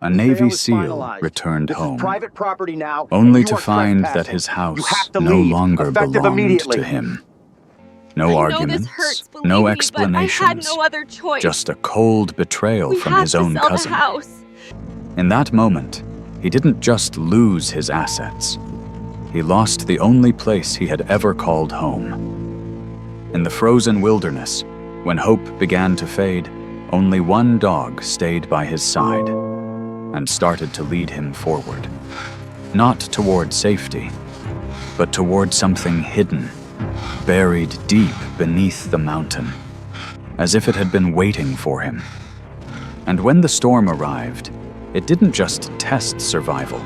A The Navy sale is SEAL finalized. returned This home, is private property now, only and you to are find that trespassing. his You house have to no leave, longer effective belonged immediately. to him. No I know this arguments, hurts, believe no me, explanations, but I had no other choice. just a cold betrayal We from have his to own sell cousin. the house. In that moment, he didn't just lose his assets. He lost the only place he had ever called home. In the frozen wilderness, when hope began to fade, only one dog stayed by his side and started to lead him forward. Not toward safety, but toward something hidden, buried deep beneath the mountain, as if it had been waiting for him. And when the storm arrived, it didn't just test survival.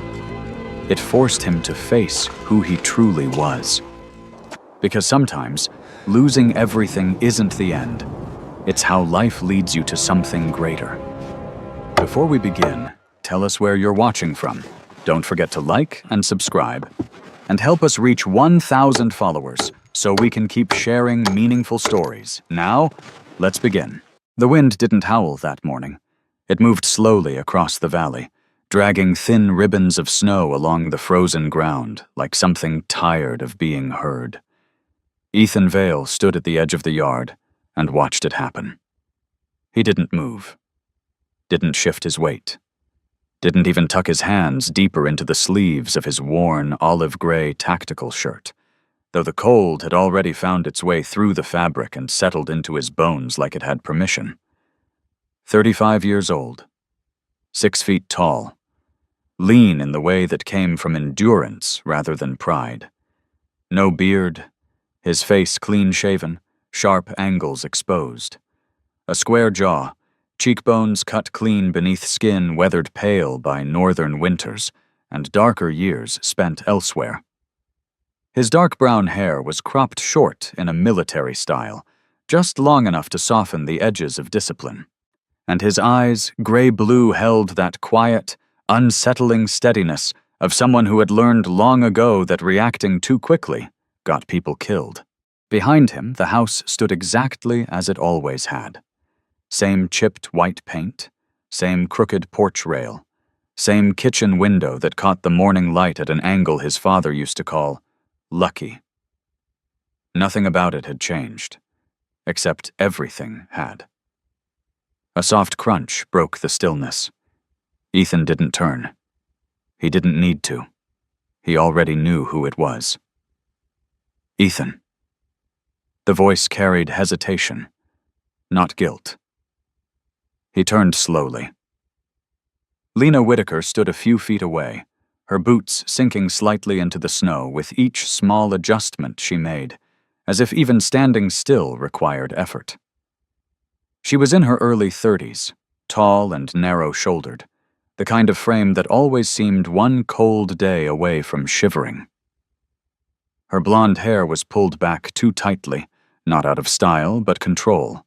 It forced him to face who he truly was. Because sometimes, losing everything isn't the end. It's how life leads you to something greater. Before we begin, tell us where you're watching from. Don't forget to like and subscribe. And help us reach 1,000 followers so we can keep sharing meaningful stories. Now, let's begin. The wind didn't howl that morning. It moved slowly across the valley, dragging thin ribbons of snow along the frozen ground like something tired of being heard. Ethan Vale stood at the edge of the yard and watched it happen. He didn't move, didn't shift his weight, didn't even tuck his hands deeper into the sleeves of his worn olive-gray tactical shirt, though the cold had already found its way through the fabric and settled into his bones like it had permission. 35 years old, 6 feet tall, lean in the way that came from endurance rather than pride. No beard, his face clean-shaven, sharp angles exposed. A square jaw, cheekbones cut clean beneath skin weathered pale by northern winters and darker years spent elsewhere. His dark brown hair was cropped short in a military style, just long enough to soften the edges of discipline. And his eyes, gray-blue, held that quiet, unsettling steadiness of someone who had learned long ago that reacting too quickly got people killed. Behind him, the house stood exactly as it always had. Same chipped white paint, same crooked porch rail, same kitchen window that caught the morning light at an angle his father used to call lucky. Nothing about it had changed, except everything had. A soft crunch broke the stillness. Ethan didn't turn. He didn't need to. He already knew who it was. Ethan. The voice carried hesitation, not guilt. He turned slowly. Lena Whitaker stood a few feet away, her boots sinking slightly into the snow with each small adjustment she made, as if even standing still required effort. She was in her early 30s, tall and narrow-shouldered, the kind of frame that always seemed one cold day away from shivering. Her blonde hair was pulled back too tightly, not out of style, but control.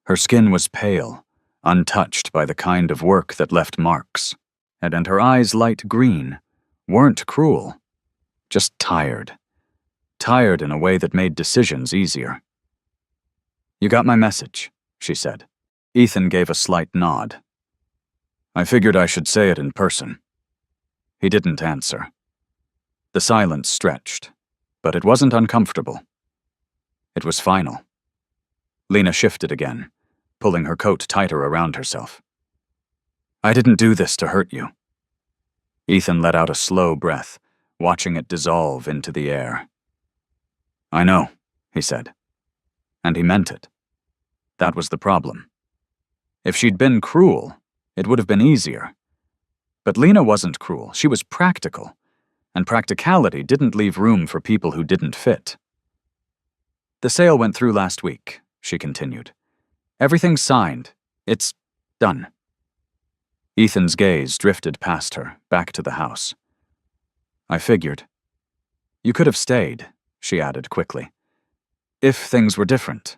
Her skin was pale, untouched by the kind of work that left marks. And her eyes, light green, weren't cruel, just tired. Tired in a way that made decisions easier. "You got my message," she said. Ethan gave a slight nod. "I figured I should say it in person." He didn't answer. The silence stretched, but it wasn't uncomfortable. It was final. Lena shifted again, pulling her coat tighter around herself. "I didn't do this to hurt you." Ethan let out a slow breath, watching it dissolve into the air. "I know," he said. And he meant it. That was the problem. If she'd been cruel, it would have been easier. But Lena wasn't cruel, she was practical, and practicality didn't leave room for people who didn't fit. "The sale went through last week," she continued. "Everything's signed. It's done." Ethan's gaze drifted past her, back to the house. "I figured. You could have stayed," she added quickly. "If things were different.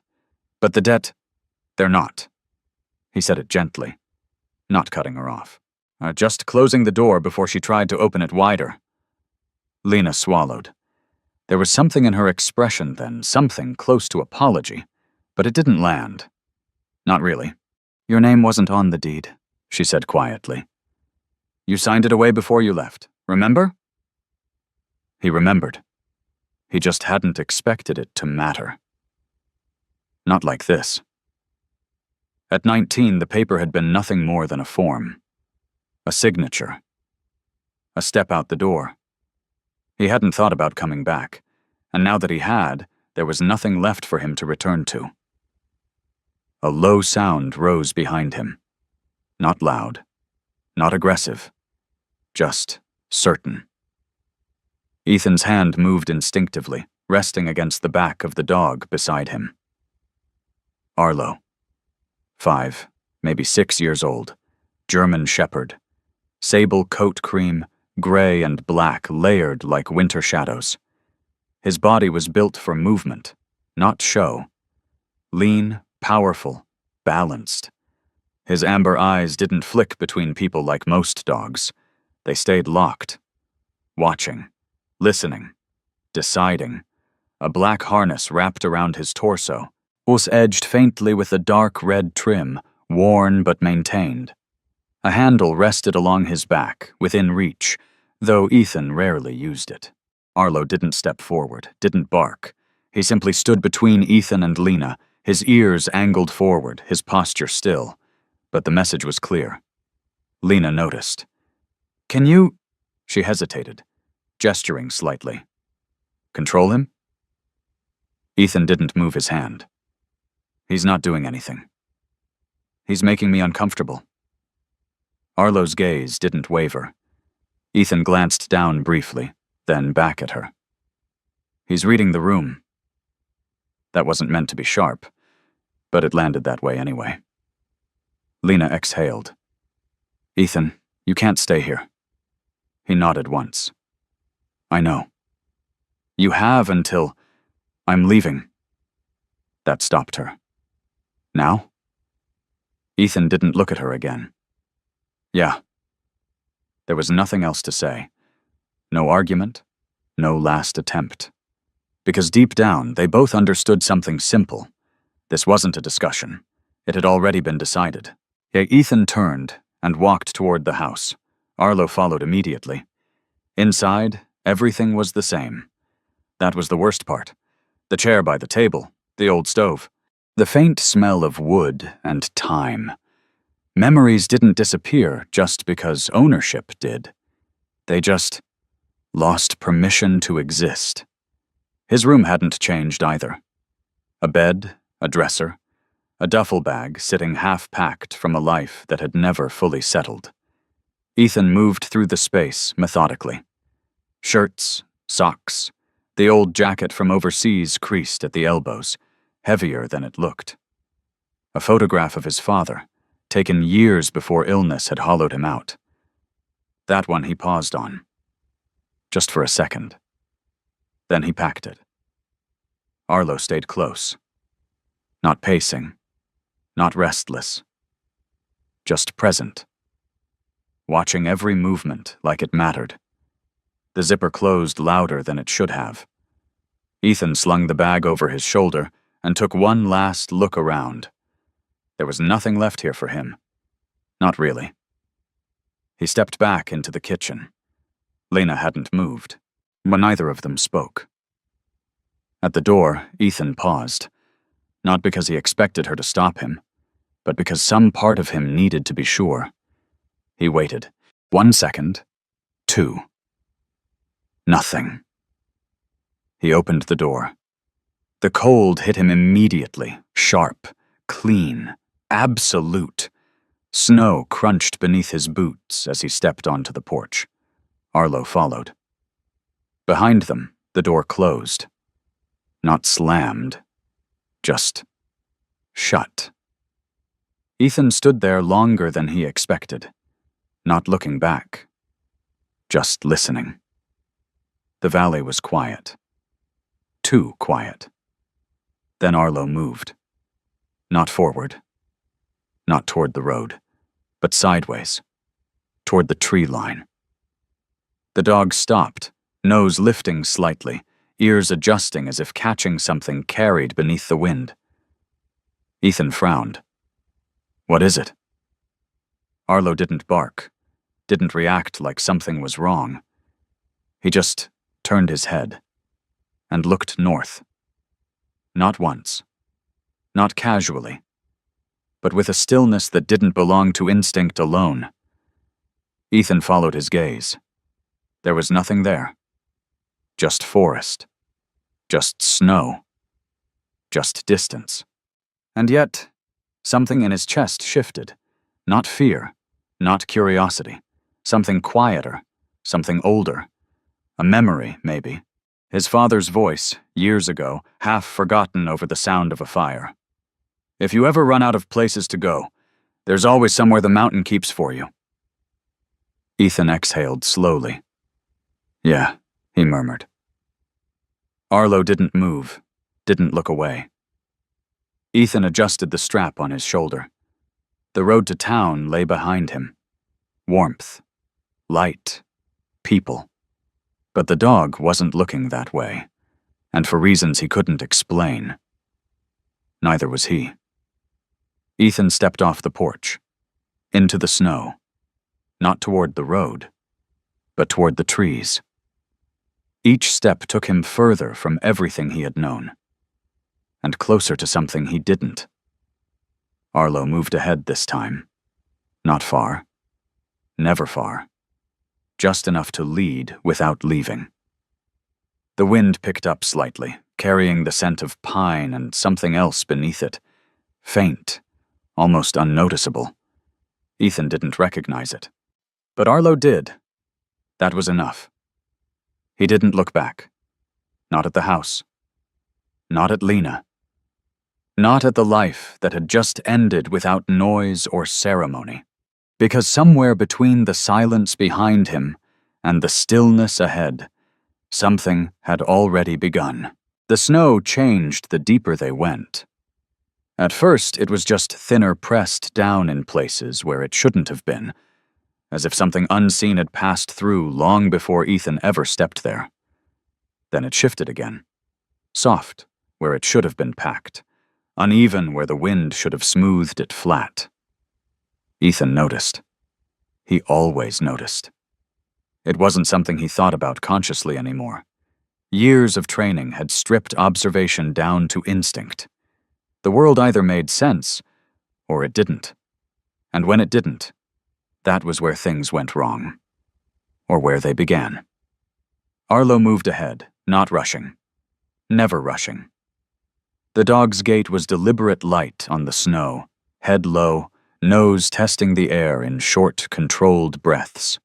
But the debt, they're not." He said it gently, not cutting her off, just closing the door before she tried to open it wider. Lena swallowed. There was something in her expression then, something close to apology, but it didn't land. "Not really. Your name wasn't on the deed," she said quietly. You signed it away before you left, remember? He remembered. He just hadn't expected it to matter. Not like this. At 19, the paper had been nothing more than a form. A signature. A step out the door. He hadn't thought about coming back, and now that he had, there was nothing left for him to return to. A low sound rose behind him. Not loud. Not aggressive. Just certain. Ethan's hand moved instinctively, resting against the back of the dog beside him. Arlo. 5, maybe 6 years old. German shepherd. Sable coat cream, gray and black layered like winter shadows. His body was built for movement, not show. Lean, powerful, balanced. His amber eyes didn't flick between people like most dogs. They stayed locked. Watching. Listening. Deciding. A black harness wrapped around his torso was edged faintly with a dark red trim, worn but maintained. A handle rested along his back, within reach, though Ethan rarely used it. Arlo didn't step forward, didn't bark. He simply stood between Ethan and Lena, his ears angled forward, his posture still. But the message was clear. Lena noticed. "Can you—" She hesitated, gesturing slightly. "Control him?" Ethan didn't move his hand. "He's not doing anything. He's making me uncomfortable." Arlo's gaze didn't waver. Ethan glanced down briefly, then back at her. "He's reading the room." That wasn't meant to be sharp, but it landed that way anyway. Lena exhaled. "Ethan, you can't stay here." He nodded once. "I know. You have until— I'm leaving." That stopped her. "Now?" Ethan didn't look at her again. "Yeah." There was nothing else to say. No argument, no last attempt. Because deep down, they both understood something simple. This wasn't a discussion. It had already been decided. Yet Ethan turned and walked toward the house. Arlo followed immediately. Inside, everything was the same. That was the worst part. The chair by the table, the old stove. The faint smell of wood and time. Memories didn't disappear just because ownership did. They just lost permission to exist. His room hadn't changed either. A bed, a dresser, a duffel bag sitting half-packed from a life that had never fully settled. Ethan moved through the space methodically. Shirts, socks, the old jacket from overseas creased at the elbows, heavier than it looked. A photograph of his father, taken years before illness had hollowed him out. That one he paused on. Just for a second. Then he packed it. Arlo stayed close. Not pacing. Not restless. Just present. Watching every movement like it mattered. The zipper closed louder than it should have. Ethan slung the bag over his shoulder and took one last look around. There was nothing left here for him. Not really. He stepped back into the kitchen. Lena hadn't moved, but neither of them spoke. At the door, Ethan paused. Not because he expected her to stop him, but because some part of him needed to be sure. He waited. 1 second. 2. Nothing. He opened the door. The cold hit him immediately, sharp, clean, absolute. Snow crunched beneath his boots as he stepped onto the porch. Arlo followed. Behind them, the door closed. Not slammed, just shut. Ethan stood there longer than he expected, not looking back, just listening. The valley was quiet. Too quiet. Then Arlo moved. Not forward. Not toward the road, but sideways. Toward the tree line. The dog stopped, nose lifting slightly, ears adjusting as if catching something carried beneath the wind. Ethan frowned. "What is it?" Arlo didn't bark. didn't react like something was wrong. He just turned his head and looked north. Not once, not casually, but with a stillness that didn't belong to instinct alone. Ethan followed his gaze. There was nothing there. Just forest. Just snow. Just distance. And yet, something in his chest shifted. Not fear, not curiosity. Something quieter, something older. A memory, maybe. His father's voice, years ago, half forgotten over the sound of a fire. If you ever run out of places to go, there's always somewhere the mountain keeps for you. Ethan exhaled slowly. Yeah, he murmured. Arlo didn't move, didn't look away. Ethan adjusted the strap on his shoulder. The road to town lay behind him. Warmth, light, people. But the dog wasn't looking that way, and for reasons he couldn't explain. Neither was he. Ethan stepped off the porch, into the snow, not toward the road, but toward the trees. Each step took him further from everything he had known, and closer to something he didn't. Arlo moved ahead this time. Not far. Never far. Just enough to lead without leaving. The wind picked up slightly, carrying the scent of pine and something else beneath it. Faint, almost unnoticeable. Ethan didn't recognize it. But Arlo did. That was enough. He didn't look back. Not at the house. Not at Lena. Not at the life that had just ended without noise or ceremony. Because somewhere between the silence behind him and the stillness ahead, something had already begun. The snow changed the deeper they went. At first, it was just thinner pressed down in places where it shouldn't have been, as if something unseen had passed through long before Ethan ever stepped there. Then it shifted again. Soft, where it should have been packed. Uneven where the wind should have smoothed it flat. Ethan noticed. He always noticed. It wasn't something he thought about consciously anymore. Years of training had stripped observation down to instinct. The world either made sense, or it didn't. And when it didn't, that was where things went wrong. Or where they began. Arlo moved ahead, not rushing. Never rushing. The dog's gait was deliberate light on the snow, head low, nose testing the air in short, controlled breaths.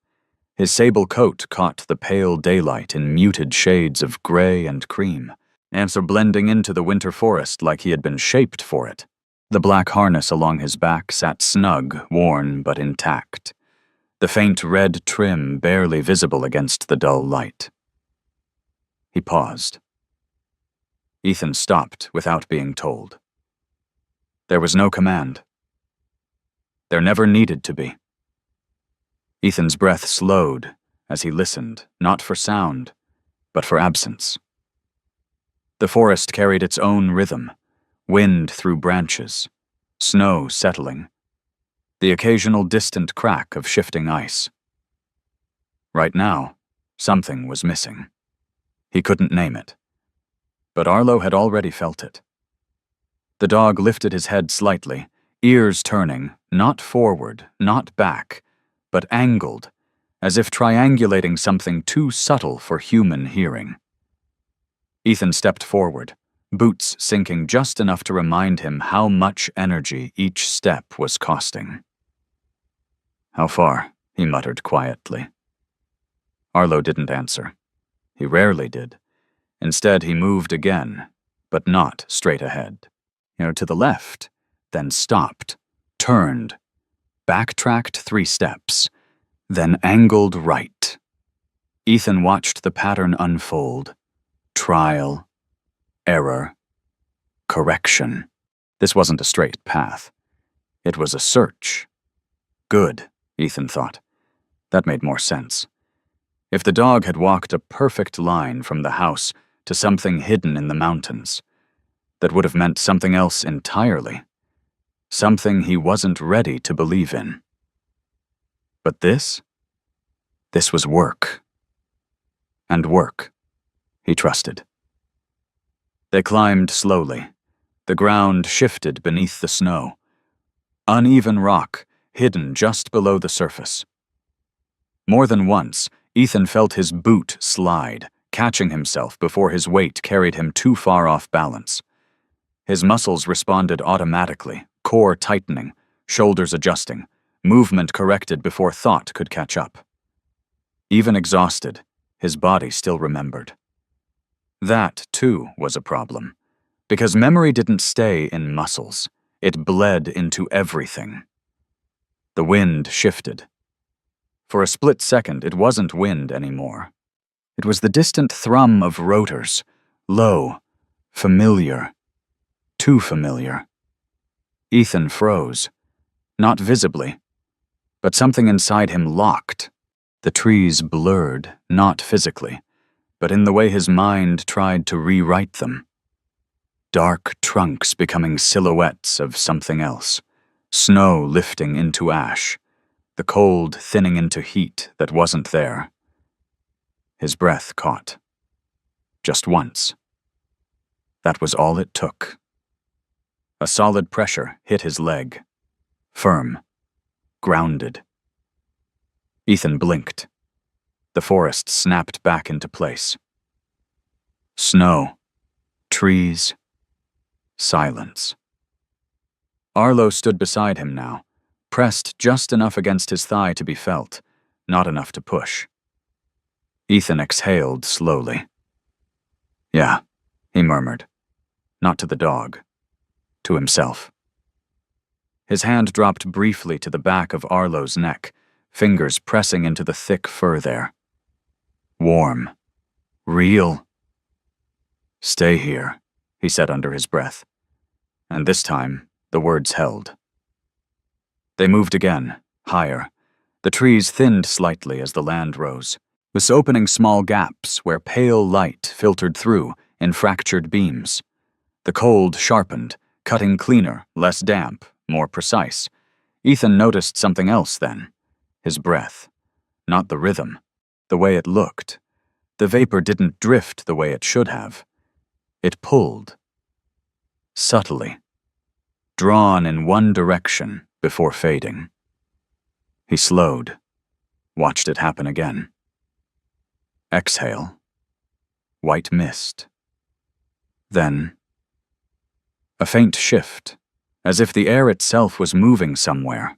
His sable coat caught the pale daylight in muted shades of gray and cream, answer blending into the winter forest like he had been shaped for it. The black harness along his back sat snug, worn but intact. The faint red trim barely visible against the dull light. He paused. Ethan stopped without being told. There was no command. There never needed to be. Ethan's breath slowed as he listened, not for sound, but for absence. The forest carried its own rhythm, wind through branches, snow settling, the occasional distant crack of shifting ice. Right now, something was missing. He couldn't name it. But Arlo had already felt it. The dog lifted his head slightly, ears turning, not forward, not back, but angled, as if triangulating something too subtle for human hearing. Ethan stepped forward, boots sinking just enough to remind him how much energy each step was costing. "How far?" he muttered quietly. Arlo didn't answer. He rarely did. Instead, he moved again, but not straight ahead. To the left, then stopped, turned, backtracked 3 steps, then angled right. Ethan watched the pattern unfold. Trial, error, correction. This wasn't a straight path. It was a search. Good, Ethan thought. That made more sense. If the dog had walked a perfect line from the house to something hidden in the mountains, that would have meant something else entirely. Something he wasn't ready to believe in. But this? This was work. And work, he trusted. They climbed slowly. The ground shifted beneath the snow. Uneven rock, hidden just below the surface. More than once, Ethan felt his boot slide, catching himself before his weight carried him too far off balance. His muscles responded automatically, core tightening, shoulders adjusting, movement corrected before thought could catch up. Even exhausted, his body still remembered. That, too, was a problem, because memory didn't stay in muscles. It bled into everything. The wind shifted. For a split second, it wasn't wind anymore. It was the distant thrum of rotors, low, familiar, too familiar. Ethan froze, not visibly, but something inside him locked. The trees blurred, not physically, but in the way his mind tried to rewrite them. Dark trunks becoming silhouettes of something else, snow lifting into ash, the cold thinning into heat that wasn't there. His breath caught. Just once. That was all it took. A solid pressure hit his leg. Firm. Grounded. Ethan blinked. The forest snapped back into place. Snow. Trees. Silence. Arlo stood beside him now, pressed just enough against his thigh to be felt, not enough to push. Ethan exhaled slowly. Yeah, he murmured. Not to the dog. To himself. His hand dropped briefly to the back of Arlo's neck, fingers pressing into the thick fur there. Warm. Real. Stay here, he said under his breath. And this time, the words held. They moved again, higher. The trees thinned slightly as the land rose, with opening small gaps where pale light filtered through in fractured beams. The cold sharpened, cutting cleaner, less damp, more precise. Ethan noticed something else then. His breath. Not the rhythm. The way it looked. The vapor didn't drift the way it should have. It pulled. Subtly. Drawn in one direction before fading. He slowed. Watched it happen again. Exhale. White mist. Then a faint shift, as if the air itself was moving somewhere.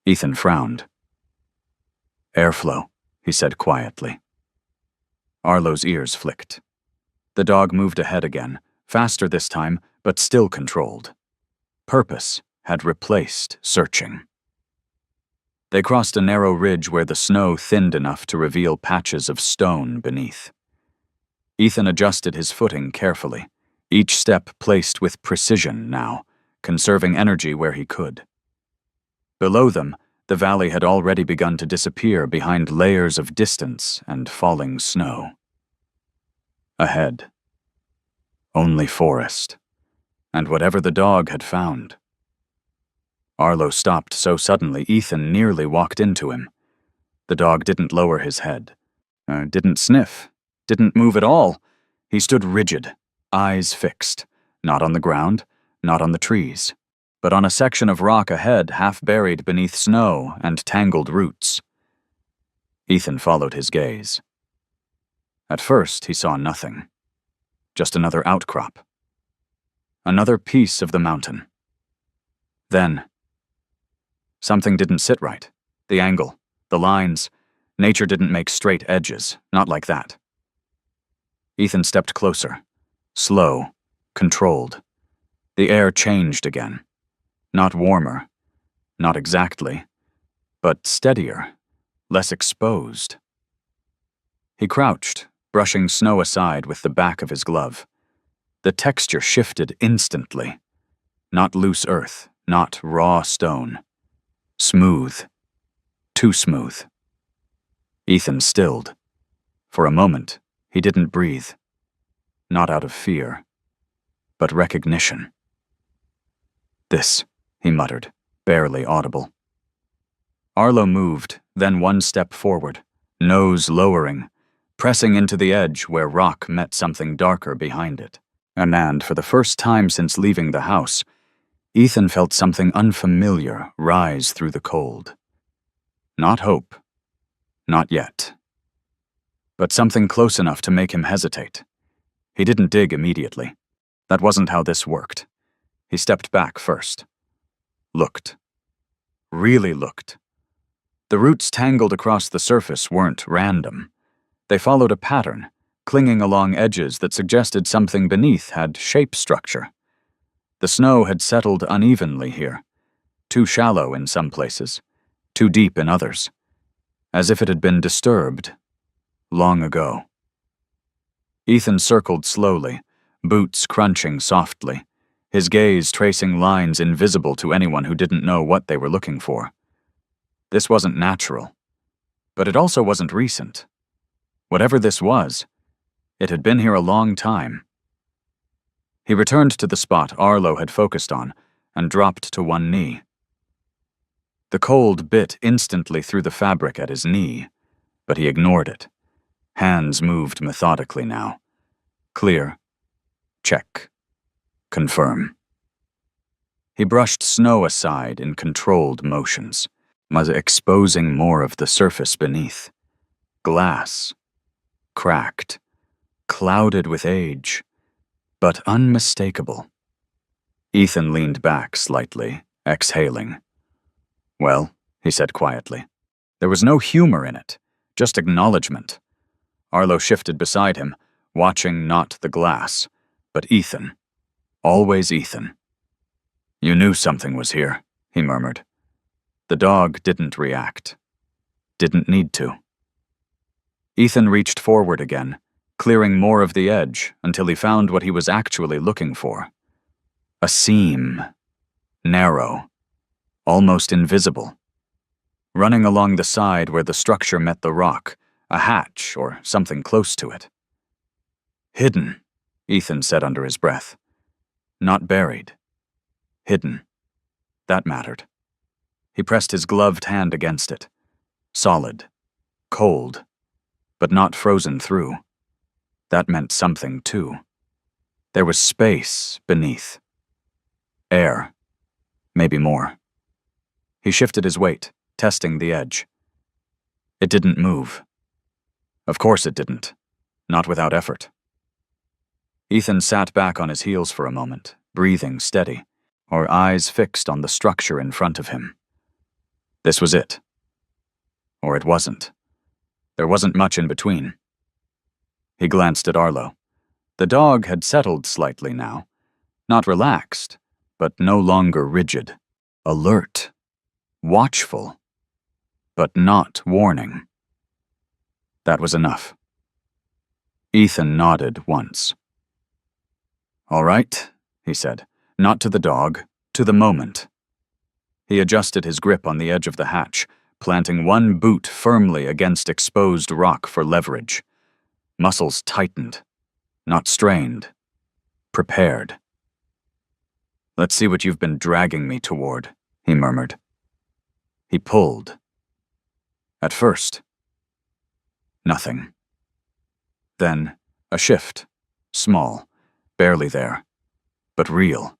Ethan frowned. Airflow, he said quietly. Arlo's ears flicked. The dog moved ahead again, faster this time, but still controlled. Purpose had replaced searching. They crossed a narrow ridge where the snow thinned enough to reveal patches of stone beneath. Ethan adjusted his footing carefully, each step placed with precision now, conserving energy where he could. Below them, the valley had already begun to disappear behind layers of distance and falling snow. Ahead. Only forest. And whatever the dog had found. Arlo stopped so suddenly Ethan nearly walked into him. The dog didn't lower his head. Didn't sniff. Didn't move at all. He stood rigid, eyes fixed, not on the ground, not on the trees, but on a section of rock ahead half buried beneath snow and tangled roots. Ethan followed his gaze. At first, he saw nothing. Just another outcrop. Another piece of the mountain. Then, something didn't sit right. The angle, the lines. Nature didn't make straight edges, not like that. Ethan stepped closer. Slow, controlled. The air changed again. Not warmer, not exactly, but steadier, less exposed. He crouched, brushing snow aside with the back of his glove. The texture shifted instantly. Not loose earth, not raw stone. Smooth. Too smooth. Ethan stilled. For a moment, he didn't breathe. Not out of fear, but recognition. This, he muttered, barely audible. Arlo moved, then one step forward, nose lowering, pressing into the edge where rock met something darker behind it. And for the first time since leaving the house, Ethan felt something unfamiliar rise through the cold. Not hope. Not yet. But something close enough to make him hesitate. He didn't dig immediately. That wasn't how this worked. He stepped back first. Looked. Really looked. The roots tangled across the surface weren't random. They followed a pattern, clinging along edges that suggested something beneath had shape structure. The snow had settled unevenly here, too shallow in some places, too deep in others, as if it had been disturbed long ago. Ethan circled slowly, boots crunching softly, his gaze tracing lines invisible to anyone who didn't know what they were looking for. This wasn't natural, but it also wasn't recent. Whatever this was, it had been here a long time. He returned to the spot Arlo had focused on and dropped to one knee. The cold bit instantly through the fabric at his knee, but he ignored it. Hands moved methodically now. Clear. Check. Confirm. He brushed snow aside in controlled motions, exposing more of the surface beneath. Glass. Cracked. Clouded with age, but unmistakable. Ethan leaned back slightly, exhaling. Well, he said quietly. There was no humor in it, just acknowledgement. Arlo shifted beside him, watching not the glass, but Ethan. Always Ethan. You knew something was here, he murmured. The dog didn't react. Didn't need to. Ethan reached forward again, clearing more of the edge until he found what he was actually looking for. A seam. Narrow. Almost invisible. Running along the side where the structure met the rock, a hatch or something close to it. Hidden, Ethan said under his breath. Not buried. Hidden. That mattered. He pressed his gloved hand against it. Solid. Cold. But not frozen through. That meant something, too. There was space beneath. Air. Maybe more. He shifted his weight, testing the edge. It didn't move. Of course it didn't. Not without effort. Ethan sat back on his heels for a moment, breathing steady, or eyes fixed on the structure in front of him. This was it. Or it wasn't. There wasn't much in between. He glanced at Arlo. The dog had settled slightly now. Not relaxed, but no longer rigid. Alert. Watchful. But not warning. That was enough. Ethan nodded once. All right, he said, not to the dog, to the moment. He adjusted his grip on the edge of the hatch, planting one boot firmly against exposed rock for leverage. Muscles tightened, not strained, prepared. Let's see what you've been dragging me toward, he murmured. He pulled. At first, nothing. Then, a shift, small, barely there, but real.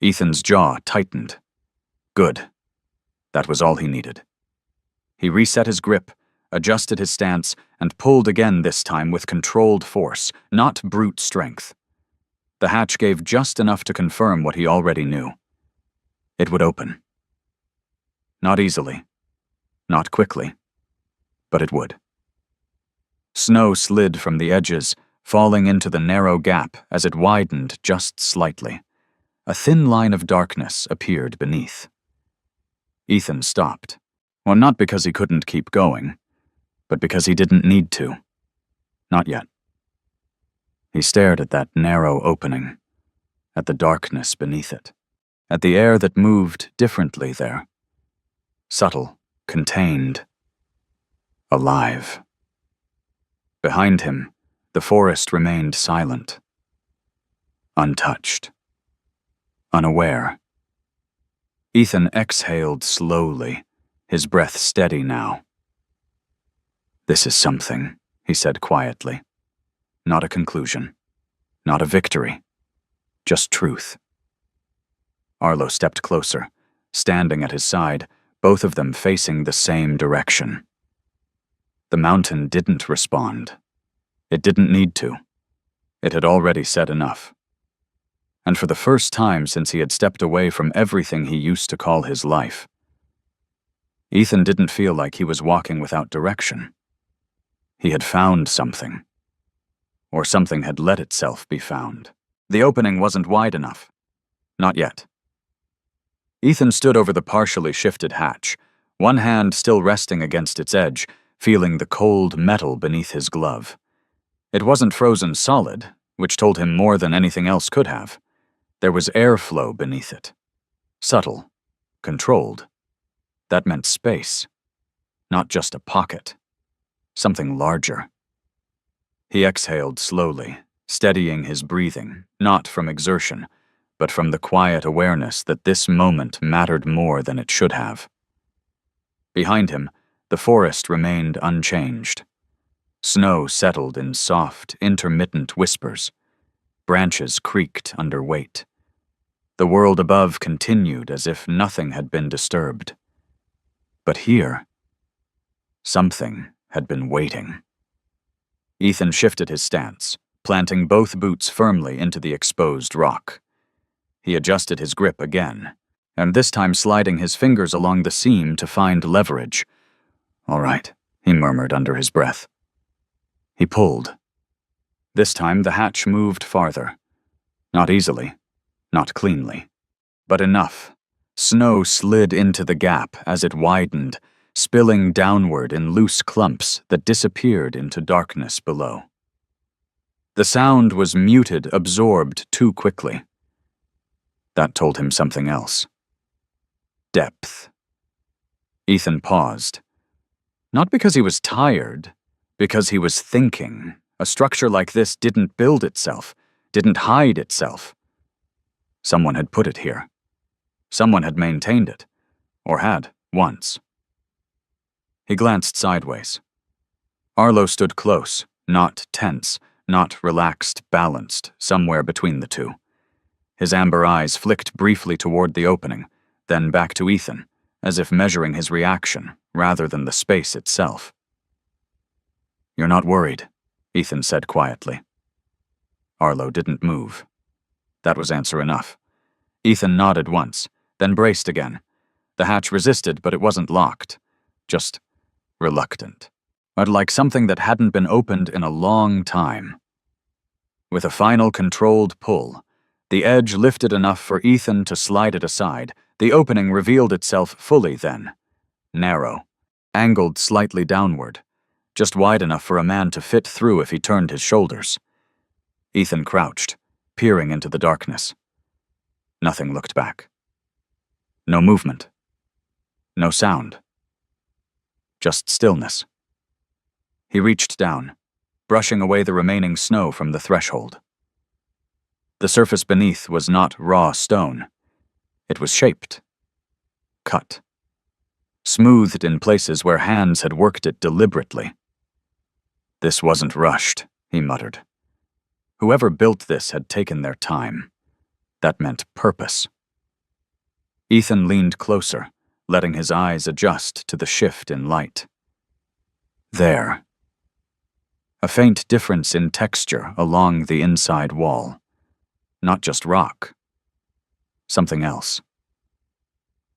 Ethan's jaw tightened. Good. That was all he needed. He reset his grip, adjusted his stance, and pulled again this time with controlled force, not brute strength. The hatch gave just enough to confirm what he already knew. It would open. Not easily. Not quickly. But it would. Snow slid from the edges, falling into the narrow gap as it widened just slightly. A thin line of darkness appeared beneath. Ethan stopped. Well, not because he couldn't keep going, but because he didn't need to. Not yet. He stared at that narrow opening, at the darkness beneath it, at the air that moved differently there. Subtle, contained, alive. Behind him, the forest remained silent, untouched, unaware. Ethan exhaled slowly, his breath steady now. "This is something," he said quietly. "Not a conclusion. Not a victory. Just truth." Arlo stepped closer, standing at his side, both of them facing the same direction. The mountain didn't respond. It didn't need to. It had already said enough. And for the first time since he had stepped away from everything he used to call his life, Ethan didn't feel like he was walking without direction. He had found something. Or something had let itself be found. The opening wasn't wide enough. Not yet. Ethan stood over the partially shifted hatch, one hand still resting against its edge, feeling the cold metal beneath his glove. It wasn't frozen solid, which told him more than anything else could have. There was airflow beneath it. Subtle. Controlled. That meant space. Not just a pocket. Something larger. He exhaled slowly, steadying his breathing, not from exertion, but from the quiet awareness that this moment mattered more than it should have. Behind him, the forest remained unchanged. Snow settled in soft, intermittent whispers. Branches creaked under weight. The world above continued as if nothing had been disturbed. But here, something had been waiting. Ethan shifted his stance, planting both boots firmly into the exposed rock. He adjusted his grip again, and this time sliding his fingers along the seam to find leverage. "All right," he murmured under his breath. He pulled. This time the hatch moved farther. Not easily, not cleanly, but enough. Snow slid into the gap as it widened, spilling downward in loose clumps that disappeared into darkness below. The sound was muted, absorbed too quickly. That told him something else. Depth. Ethan paused. Not because he was tired, because he was thinking. A structure like this didn't build itself, didn't hide itself. Someone had put it here. Someone had maintained it, or had, once. He glanced sideways. Arlo stood close, not tense, not relaxed, balanced, somewhere between the two. His amber eyes flicked briefly toward the opening, then back to Ethan, as if measuring his reaction, rather than the space itself. "You're not worried," Ethan said quietly. Arlo didn't move. That was answer enough. Ethan nodded once, then braced again. The hatch resisted, but it wasn't locked. Just reluctant. But like something that hadn't been opened in a long time. With a final controlled pull, the edge lifted enough for Ethan to slide it aside. The opening revealed itself fully then. Narrow. Angled slightly downward. Just wide enough for a man to fit through if he turned his shoulders. Ethan crouched, peering into the darkness. Nothing looked back. No movement. No sound. Just stillness. He reached down, brushing away the remaining snow from the threshold. The surface beneath was not raw stone. It was shaped. Cut. Smoothed in places where hands had worked it deliberately. "This wasn't rushed," he muttered. Whoever built this had taken their time. That meant purpose. Ethan leaned closer, letting his eyes adjust to the shift in light. There. A faint difference in texture along the inside wall. Not just rock. Something else.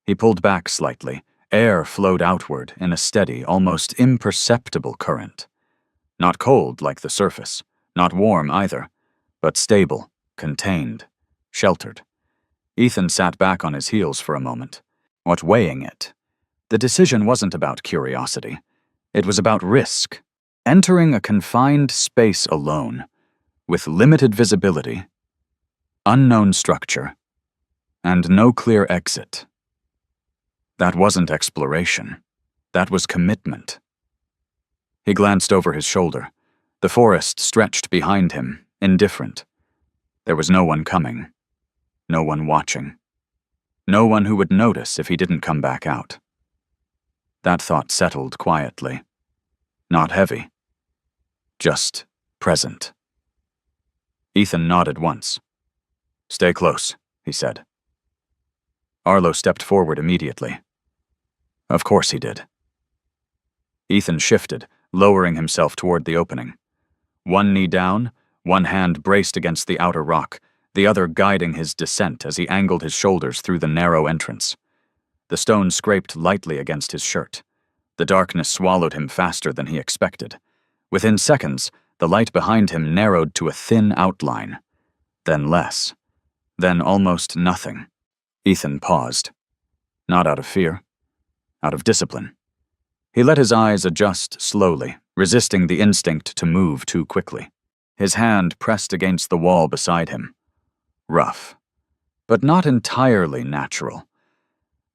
He pulled back slightly. Air flowed outward in a steady, almost imperceptible current. Not cold like the surface, not warm either, but stable, contained, sheltered. Ethan sat back on his heels for a moment, weighing it. The decision wasn't about curiosity. It was about risk. Entering a confined space alone, with limited visibility, unknown structure, and no clear exit. That wasn't exploration. That was commitment. He glanced over his shoulder. The forest stretched behind him, indifferent. There was no one coming. No one watching. No one who would notice if he didn't come back out. That thought settled quietly. Not heavy. Just present. Ethan nodded once. "Stay close," he said. Arlo stepped forward immediately. Of course he did. Ethan shifted, lowering himself toward the opening. One knee down, one hand braced against the outer rock, the other guiding his descent as he angled his shoulders through the narrow entrance. The stone scraped lightly against his shirt. The darkness swallowed him faster than he expected. Within seconds, the light behind him narrowed to a thin outline. Then less. Then almost nothing. Ethan paused. Not out of fear. Out of discipline. He let his eyes adjust slowly, resisting the instinct to move too quickly. His hand pressed against the wall beside him. Rough. But not entirely natural.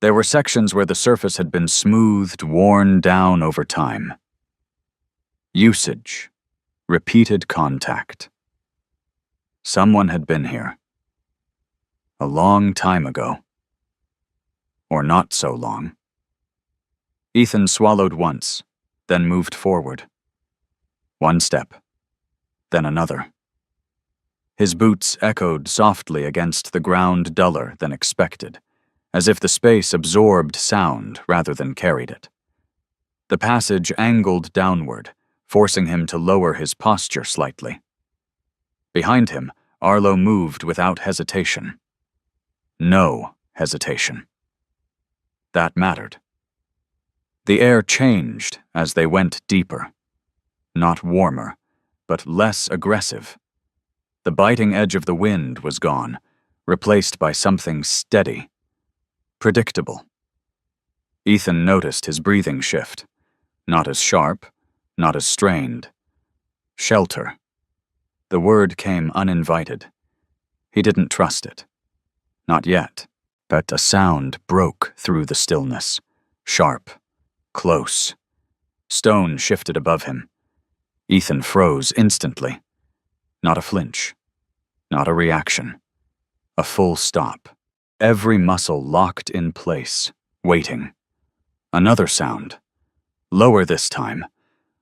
There were sections where the surface had been smoothed, worn down over time. Usage. Repeated contact. Someone had been here. A long time ago. Or not so long. Ethan swallowed once, then moved forward. One step, then another. His boots echoed softly against the ground duller than expected, as if the space absorbed sound rather than carried it. The passage angled downward, forcing him to lower his posture slightly. Behind him, Arlo moved without hesitation. No hesitation. That mattered. The air changed as they went deeper. Not warmer, but less aggressive. The biting edge of the wind was gone, replaced by something steady, predictable. Ethan noticed his breathing shift. Not as sharp, not as strained. Shelter. The word came uninvited. He didn't trust it. Not yet. But a sound broke through the stillness. Sharp. Close. Stone shifted above him. Ethan froze instantly. Not a flinch. Not a reaction. A full stop. Every muscle locked in place, waiting. Another sound. Lower this time.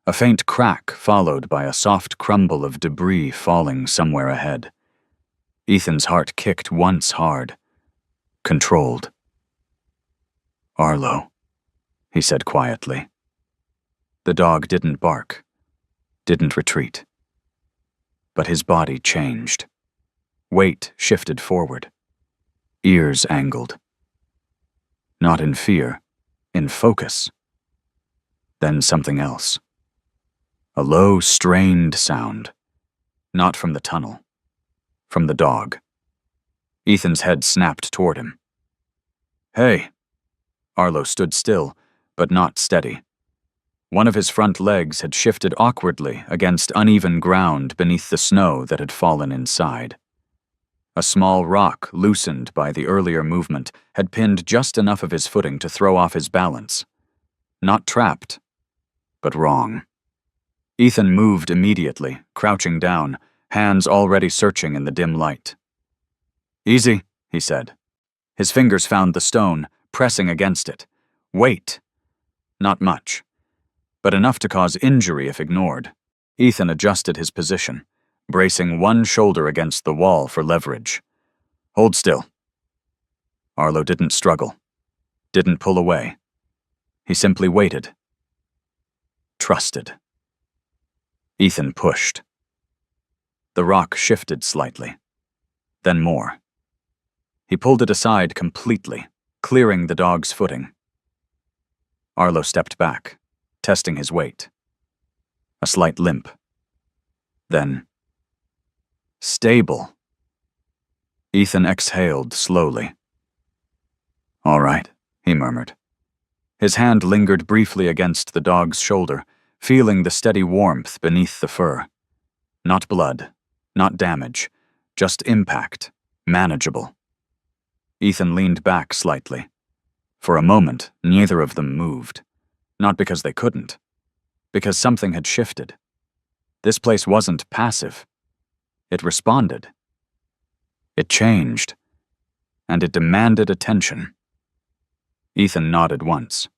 A faint crack followed by a soft crumble of debris falling somewhere ahead. Ethan's heart kicked once hard. Controlled. "Arlo," he said quietly. The dog didn't bark, didn't retreat. But his body changed. Weight shifted forward. Ears angled. Not in fear, in focus. Then something else. A low, strained sound. Not from the tunnel. From the dog. Ethan's head snapped toward him. "Hey!" Arlo stood still, but not steady. One of his front legs had shifted awkwardly against uneven ground beneath the snow that had fallen inside. A small rock, loosened by the earlier movement, had pinned just enough of his footing to throw off his balance. Not trapped, but wrong. Ethan moved immediately, crouching down, hands already searching in the dim light. "Easy," he said. His fingers found the stone, pressing against it. Weight. Not much, but enough to cause injury if ignored. Ethan adjusted his position, bracing one shoulder against the wall for leverage. "Hold still." Arlo didn't struggle, didn't pull away. He simply waited. Trusted. Ethan pushed. The rock shifted slightly, then more. He pulled it aside completely, clearing the dog's footing. Arlo stepped back, testing his weight. A slight limp. Then, stable. Ethan exhaled slowly. "All right," he murmured. His hand lingered briefly against the dog's shoulder, feeling the steady warmth beneath the fur. Not blood, not damage, just impact, manageable. Ethan leaned back slightly. For a moment, neither of them moved. Not because they couldn't. Because something had shifted. This place wasn't passive. It responded. It changed. And it demanded attention. Ethan nodded once.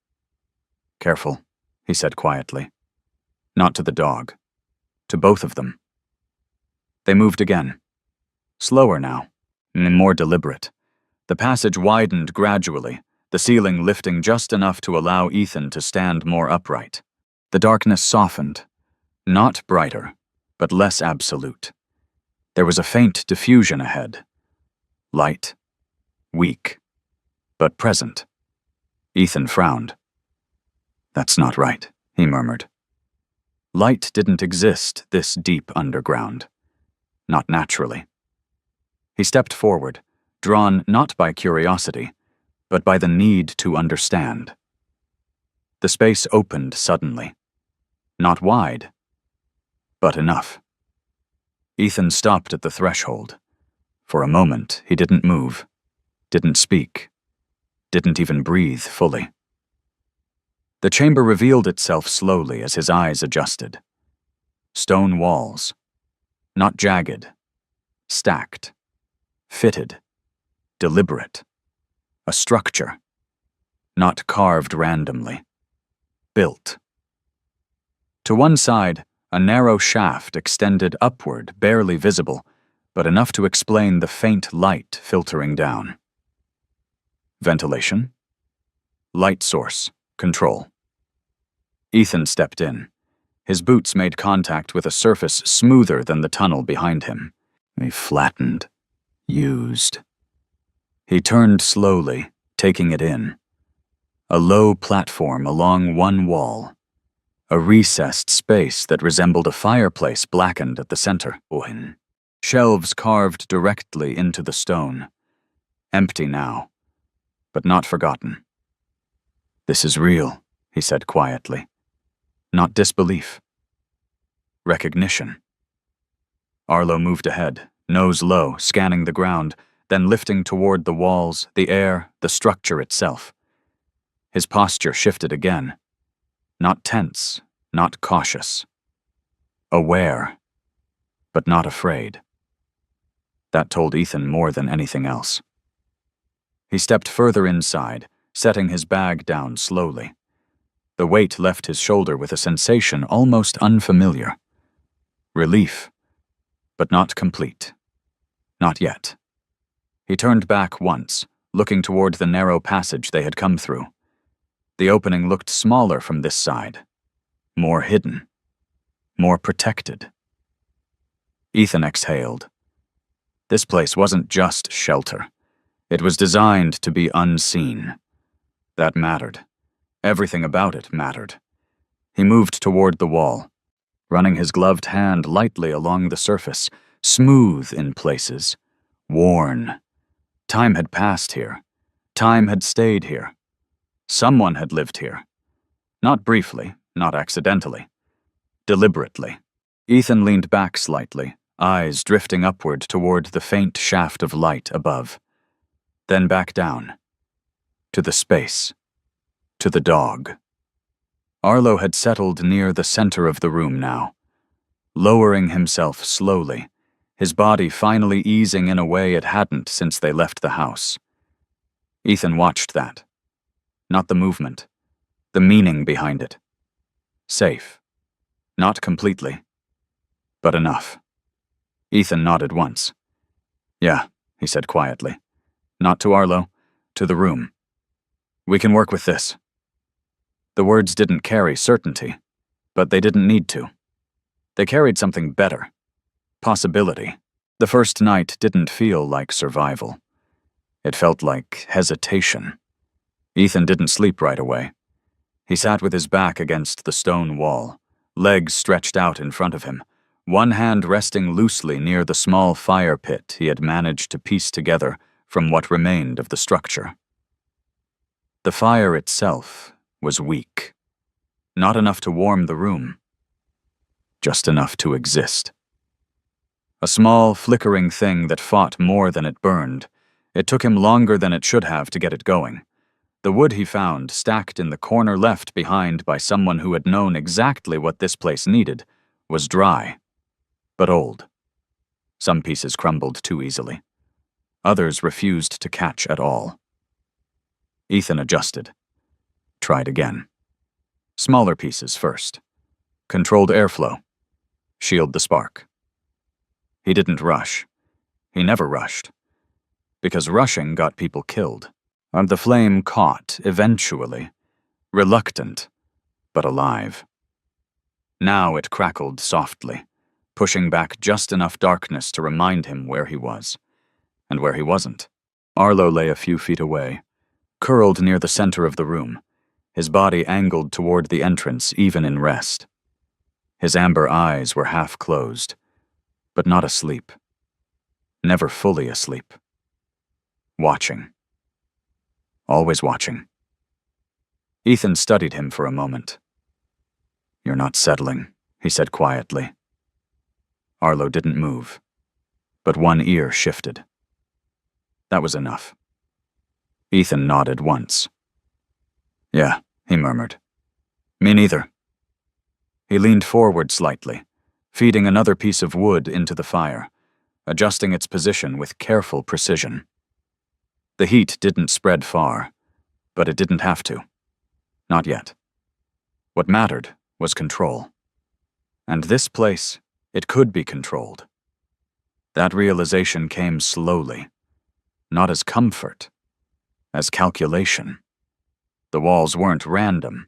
Careful, he said quietly. Not to the dog. To both of them. They moved again. Slower now, and more deliberate. The passage widened gradually, the ceiling lifting just enough to allow Ethan to stand more upright. The darkness softened. Not brighter, but less absolute. There was a faint diffusion ahead. Light. Weak. But present. Ethan frowned. That's not right, he murmured. Light didn't exist this deep underground. Not naturally. He stepped forward, drawn not by curiosity, but by the need to understand. The space opened suddenly. Not wide, but enough. Ethan stopped at the threshold. For a moment, he didn't move, didn't speak, didn't even breathe fully. The chamber revealed itself slowly as his eyes adjusted. Stone walls. Not jagged. Stacked. Fitted. Deliberate. A structure. Not carved randomly. Built. To one side, a narrow shaft extended upward, barely visible, but enough to explain the faint light filtering down. Ventilation. Light source. Control. Ethan stepped in. His boots made contact with a surface smoother than the tunnel behind him. They flattened. Used. He turned slowly, taking it in. A low platform along one wall. A recessed space that resembled a fireplace blackened at the center. Shelves carved directly into the stone. Empty now, but not forgotten. This is real, he said quietly. Not disbelief. Recognition. Arlo moved ahead, nose low, scanning the ground, then lifting toward the walls, the air, the structure itself. His posture shifted again. Not tense, not cautious. Aware, but not afraid. That told Ethan more than anything else. He stepped further inside, setting his bag down slowly. The weight left his shoulder with a sensation almost unfamiliar. Relief, but not complete. Not yet. He turned back once, looking toward the narrow passage they had come through. The opening looked smaller from this side. More hidden. More protected. Ethan exhaled. This place wasn't just shelter. It was designed to be unseen. That mattered. Everything about it mattered. He moved toward the wall, running his gloved hand lightly along the surface, smooth in places, worn. Time had passed here. Time had stayed here. Someone had lived here. Not briefly, not accidentally. Deliberately. Ethan leaned back slightly, eyes drifting upward toward the faint shaft of light above. Then back down. To the space. To the dog. Arlo had settled near the center of the room now. Lowering himself slowly, his body finally easing in a way it hadn't since they left the house. Ethan watched that. Not the movement. The meaning behind it. Safe. Not completely. But enough. Ethan nodded once. Yeah, he said quietly. Not to Arlo, to the room. We can work with this. The words didn't carry certainty, but they didn't need to. They carried something better. Possibility. The first night didn't feel like survival. It felt like hesitation. Ethan didn't sleep right away. He sat with his back against the stone wall, legs stretched out in front of him, one hand resting loosely near the small fire pit he had managed to piece together from what remained of the structure. The fire itself was weak. Not enough to warm the room. Just enough to exist. A small, flickering thing that fought more than it burned. It took him longer than it should have to get it going. The wood he found, stacked in the corner left behind by someone who had known exactly what this place needed, was dry, but old. Some pieces crumbled too easily. Others refused to catch at all. Ethan adjusted. Tried again. Smaller pieces first. Controlled airflow. Shield the spark. He didn't rush. He never rushed. Because rushing got people killed. And the flame caught, eventually. Reluctant, but alive. Now it crackled softly, pushing back just enough darkness to remind him where he was. And where he wasn't. Arlo lay a few feet away, curled near the center of the room, his body angled toward the entrance even in rest. His amber eyes were half closed, but not asleep. Never fully asleep. Watching. Always watching. Ethan studied him for a moment. "You're not settling," he said quietly. Arlo didn't move, but one ear shifted. That was enough. Ethan nodded once. "Yeah," he murmured. "Me neither." He leaned forward slightly, feeding another piece of wood into the fire, adjusting its position with careful precision. The heat didn't spread far, but it didn't have to. Not yet. What mattered was control. And this place, it could be controlled. That realization came slowly, not as comfort, as calculation. The walls weren't random.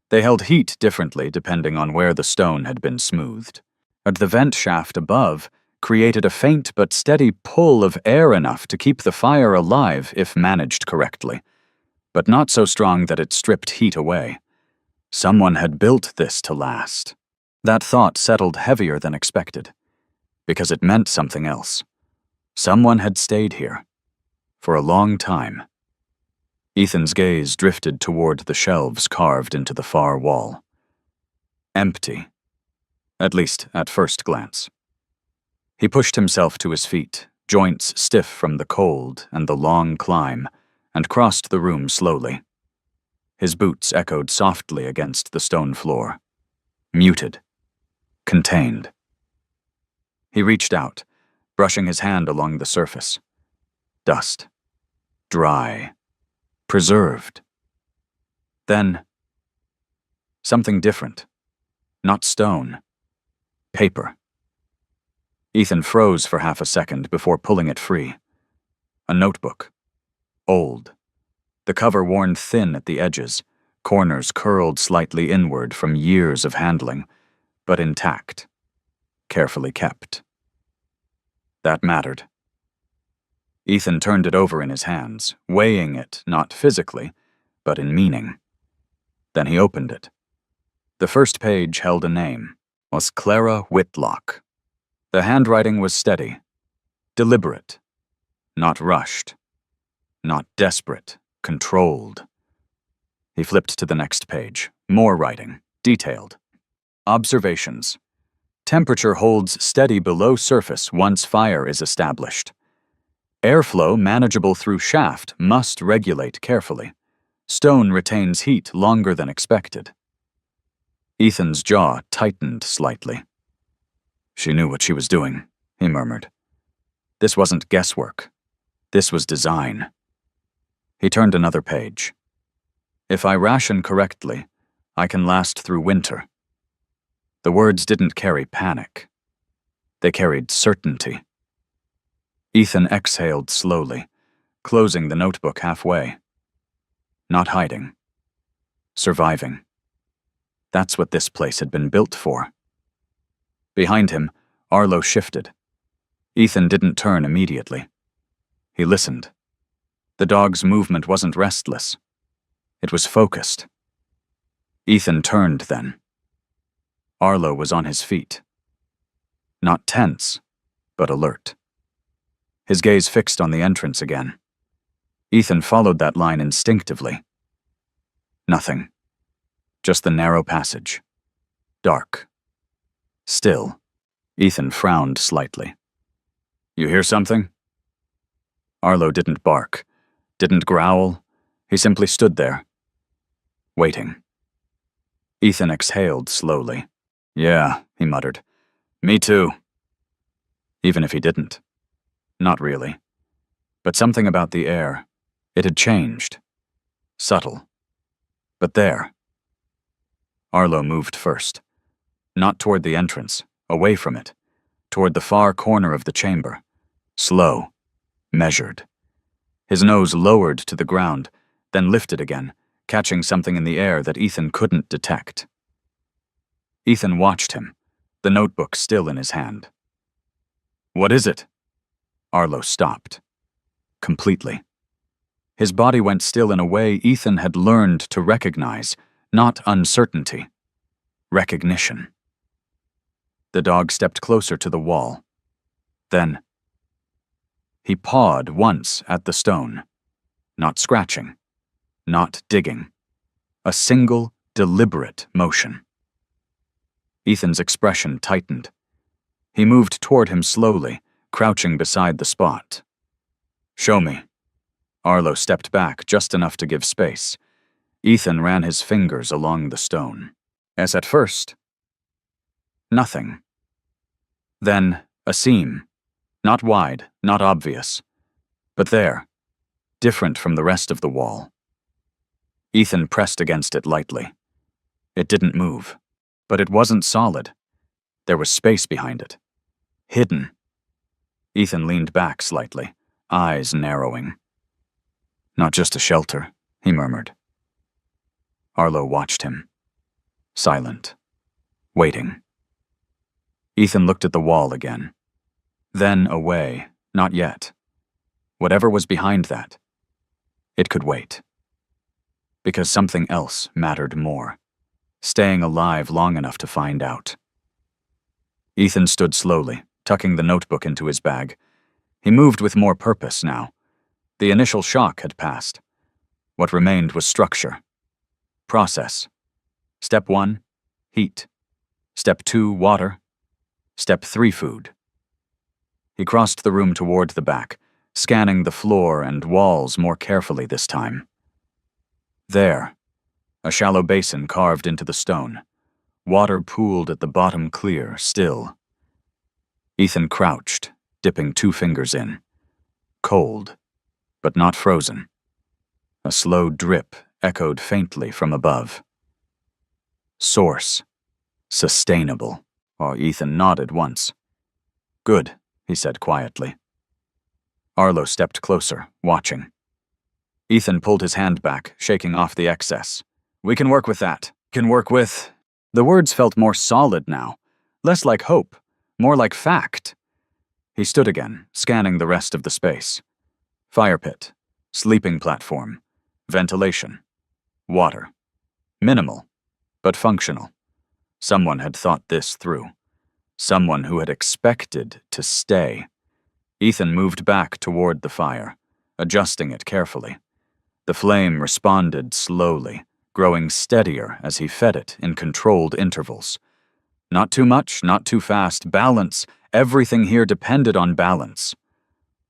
They held heat differently depending on where the stone had been smoothed. And the vent shaft above created a faint but steady pull of air enough to keep the fire alive if managed correctly, but not so strong that it stripped heat away. Someone had built this to last. That thought settled heavier than expected, because it meant something else. Someone had stayed here, for a long time. Ethan's gaze drifted toward the shelves carved into the far wall. Empty, at least at first glance. He pushed himself to his feet, joints stiff from the cold and the long climb, and crossed the room slowly. His boots echoed softly against the stone floor. Muted. Contained. He reached out, brushing his hand along the surface. Dust. Dry. Preserved. Then, something different. Not stone. Paper. Ethan froze for half a second before pulling it free. A notebook. Old. The cover worn thin at the edges, corners curled slightly inward from years of handling, but intact. Carefully kept. That mattered. Ethan turned it over in his hands, weighing it not physically, but in meaning. Then he opened it. The first page held a name. Was Clara Whitlock. The handwriting was steady, deliberate, not rushed, not desperate, controlled. He flipped to the next page. More writing, detailed. Observations. Temperature holds steady below surface once fire is established. Airflow manageable through shaft must regulate carefully. Stone retains heat longer than expected. Ethan's jaw tightened slightly. She knew what she was doing, he murmured. This wasn't guesswork. This was design. He turned another page. If I ration correctly, I can last through winter. The words didn't carry panic. They carried certainty. Ethan exhaled slowly, closing the notebook halfway. Not hiding. Surviving. That's what this place had been built for. Behind him, Arlo shifted. Ethan didn't turn immediately. He listened. The dog's movement wasn't restless. It was focused. Ethan turned then. Arlo was on his feet. Not tense, but alert. His gaze fixed on the entrance again. Ethan followed that line instinctively. Nothing. Just the narrow passage. Dark. Still. Ethan frowned slightly. You hear something? Arlo didn't bark, didn't growl. He simply stood there, waiting. Ethan exhaled slowly. Yeah, he muttered. Me too. Even if he didn't. Not really. But something about the air. It had changed. Subtle. But there. Arlo moved first. Not toward the entrance, away from it, toward the far corner of the chamber. Slow, measured. His nose lowered to the ground, then lifted again, catching something in the air that Ethan couldn't detect. Ethan watched him, the notebook still in his hand. "What is it?" Arlo stopped. Completely. His body went still in a way Ethan had learned to recognize, not uncertainty. Recognition. The dog stepped closer to the wall. Then he pawed once at the stone. Not scratching. Not digging. A single, deliberate motion. Ethan's expression tightened. He moved toward him slowly, crouching beside the spot. "Show me." Arlo stepped back just enough to give space. Ethan ran his fingers along the stone. As at first, nothing. Then a seam. Not wide, not obvious. But there, different from the rest of the wall. Ethan pressed against it lightly. It didn't move. But it wasn't solid. There was space behind it. Hidden. Ethan leaned back slightly, eyes narrowing. "Not just a shelter," he murmured. Arlo watched him. Silent. Waiting. Ethan looked at the wall again. Then away, not yet. Whatever was behind that, it could wait. Because something else mattered more. Staying alive long enough to find out. Ethan stood slowly, tucking the notebook into his bag. He moved with more purpose now. The initial shock had passed. What remained was structure. Process. Step 1, heat. Step 2, water. Step 3, food. He crossed the room toward the back, scanning the floor and walls more carefully this time. There. A shallow basin carved into the stone. Water pooled at the bottom clear, still. Ethan crouched, dipping 2 fingers in. Cold, but not frozen. A slow drip echoed faintly from above. Source. Sustainable. Ethan nodded once. "Good," he said quietly. Arlo stepped closer, watching. Ethan pulled his hand back, shaking off the excess. "We can work with that. Can work with..." The words felt more solid now, less like hope, more like fact. He stood again, scanning the rest of the space. Fire pit, sleeping platform, ventilation, water. Minimal, but functional. Someone had thought this through. Someone who had expected to stay. Ethan moved back toward the fire, adjusting it carefully. The flame responded slowly, growing steadier as he fed it in controlled intervals. Not too much, not too fast, balance. Everything here depended on balance.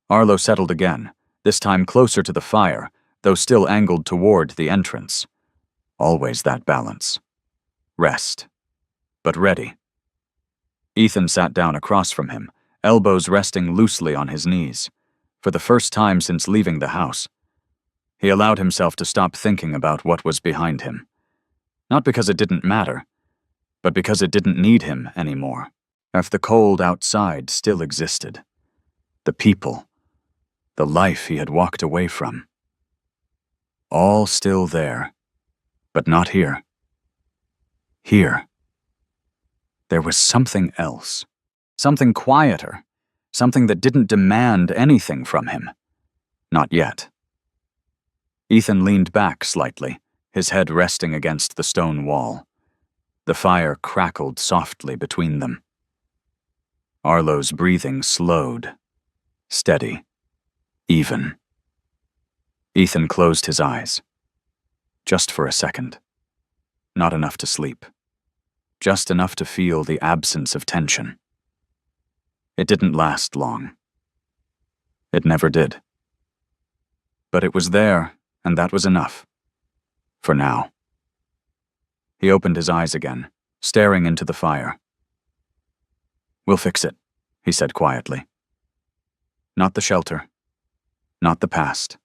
Arlo settled again, this time closer to the fire, though still angled toward the entrance. Always that balance. Rest. But ready. Ethan sat down across from him, elbows resting loosely on his knees. For the first time since leaving the house, he allowed himself to stop thinking about what was behind him. Not because it didn't matter, but because it didn't need him anymore. If the cold outside still existed. The people. The life he had walked away from. All still there, but not here. Here. There was something else. Something quieter. Something that didn't demand anything from him. Not yet. Ethan leaned back slightly, his head resting against the stone wall. The fire crackled softly between them. Arlo's breathing slowed. Steady. Even. Ethan closed his eyes. Just for a second. Not enough to sleep. Just enough to feel the absence of tension. It didn't last long. It never did. But it was there, and that was enough. For now. He opened his eyes again, staring into the fire. "We'll fix it," he said quietly. Not the shelter. Not the past.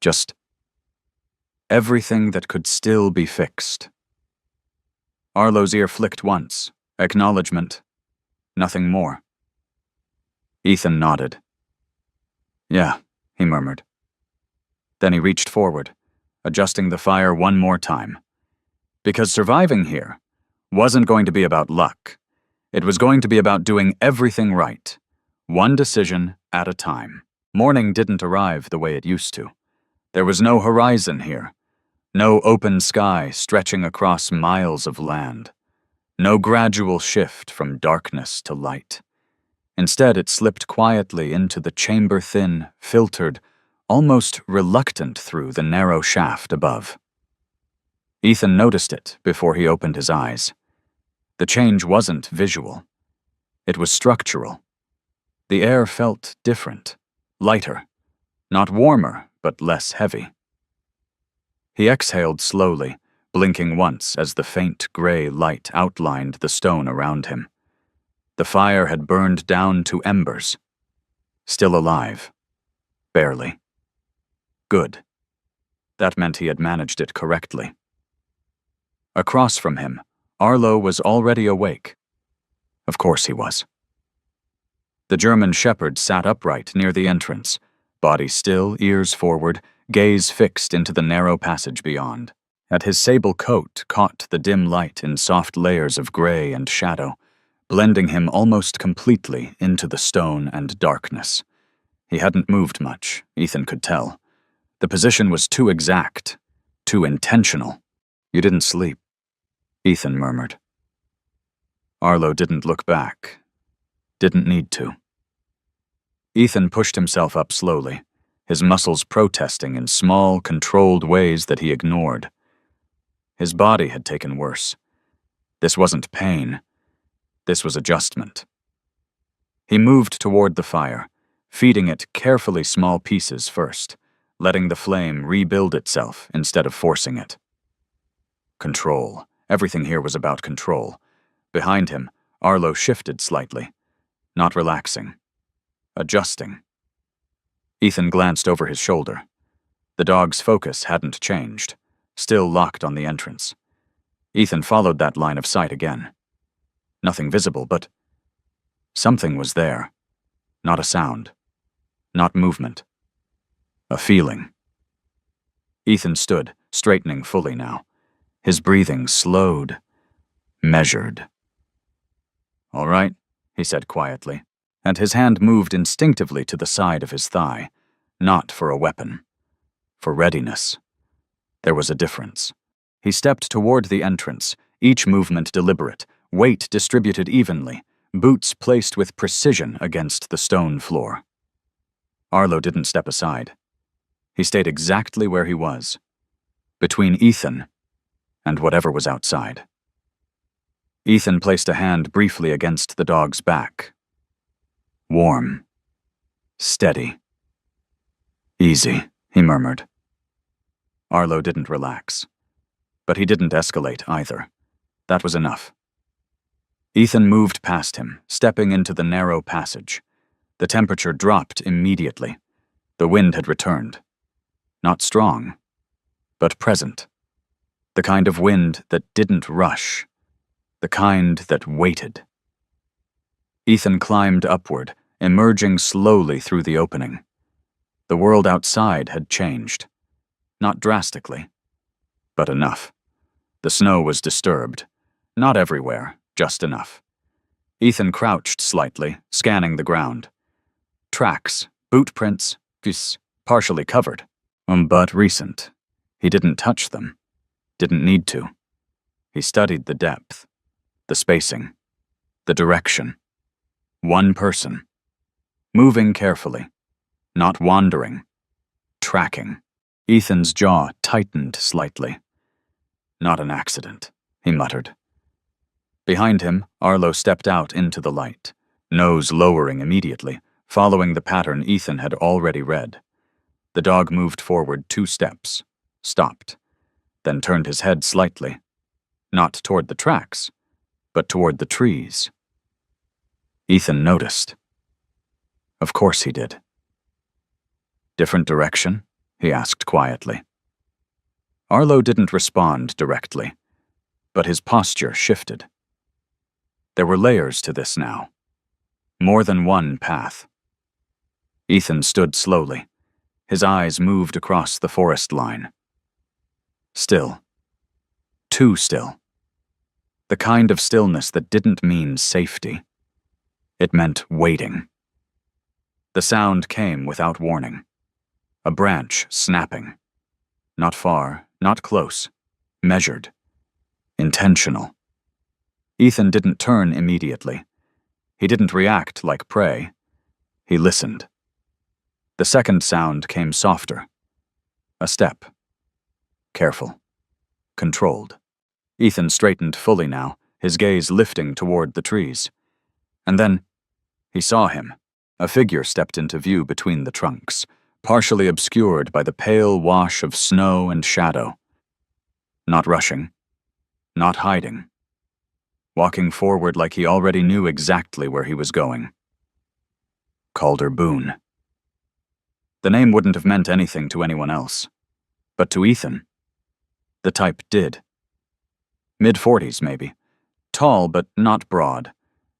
Just everything that could still be fixed. Arlo's ear flicked once. Acknowledgement. Nothing more. Ethan nodded. Yeah, he murmured. Then he reached forward, adjusting the fire one more time. Because surviving here wasn't going to be about luck. It was going to be about doing everything right, one decision at a time. Morning didn't arrive the way it used to. There was no horizon here, no open sky stretching across miles of land, no gradual shift from darkness to light. Instead, it slipped quietly into the chamber-thin, filtered, almost reluctant through the narrow shaft above. Ethan noticed it before he opened his eyes. The change wasn't visual. It was structural. The air felt different, lighter, not warmer, but less heavy. He exhaled slowly, blinking once as the faint gray light outlined the stone around him. The fire had burned down to embers. Still alive. Barely. Good. That meant he had managed it correctly. Across from him, Arlo was already awake. Of course he was. The German shepherd sat upright near the entrance, body still, ears forward, gaze fixed into the narrow passage beyond. At his sable coat caught the dim light in soft layers of gray and shadow, blending him almost completely into the stone and darkness. He hadn't moved much, Ethan could tell. The position was too exact, too intentional. You didn't sleep, Ethan murmured. Arlo didn't look back. Didn't need to. Ethan pushed himself up slowly, his muscles protesting in small, controlled ways that he ignored. His body had taken worse. This wasn't pain. This was adjustment. He moved toward the fire, feeding it carefully small pieces first, letting the flame rebuild itself instead of forcing it. Control. Everything here was about control. Behind him, Arlo shifted slightly, not relaxing, adjusting. Ethan glanced over his shoulder. The dog's focus hadn't changed, still locked on the entrance. Ethan followed that line of sight again. Nothing visible, but something was there. Not a sound. Not movement. A feeling. Ethan stood, straightening fully now. His breathing slowed, measured. All right, he said quietly, and his hand moved instinctively to the side of his thigh, not for a weapon, for readiness. There was a difference. He stepped toward the entrance, each movement deliberate, weight distributed evenly, boots placed with precision against the stone floor. Arlo didn't step aside. He stayed exactly where he was, between Ethan and whatever was outside. Ethan placed a hand briefly against the dog's back. Warm. Steady. Easy, he murmured. Arlo didn't relax. But he didn't escalate either. That was enough. Ethan moved past him, stepping into the narrow passage. The temperature dropped immediately. The wind had returned. Not strong, but present. The kind of wind that didn't rush. The kind that waited. Ethan climbed upward, emerging slowly through the opening. The world outside had changed. Not drastically, but enough. The snow was disturbed. Not everywhere, just enough. Ethan crouched slightly, scanning the ground. Tracks, boot prints, partially covered, but recent. He didn't touch them. Didn't need to. He studied the depth, the spacing, the direction. One person. Moving carefully. Not wandering. Tracking. Ethan's jaw tightened slightly. Not an accident, he muttered. Behind him, Arlo stepped out into the light, nose lowering immediately, following the pattern Ethan had already read. The dog moved forward 2 steps, stopped, then turned his head slightly, not toward the tracks, but toward the trees. Ethan noticed. Of course he did. Different direction? He asked quietly. Arlo didn't respond directly, but his posture shifted. There were layers to this now. More than one path. Ethan stood slowly. His eyes moved across the forest line. Still. Too still. The kind of stillness that didn't mean safety. It meant waiting. The sound came without warning. A branch snapping. Not far, not close. Measured. Intentional. Ethan didn't turn immediately. He didn't react like prey. He listened. The second sound came softer. A step. Careful. Controlled. Ethan straightened fully now, his gaze lifting toward the trees. And then, he saw him. A figure stepped into view between the trunks, partially obscured by the pale wash of snow and shadow. Not rushing. Not hiding. Walking forward like he already knew exactly where he was going. Calder Boone. The name wouldn't have meant anything to anyone else. But to Ethan, the type did. Mid-40s, maybe. Tall, but not broad.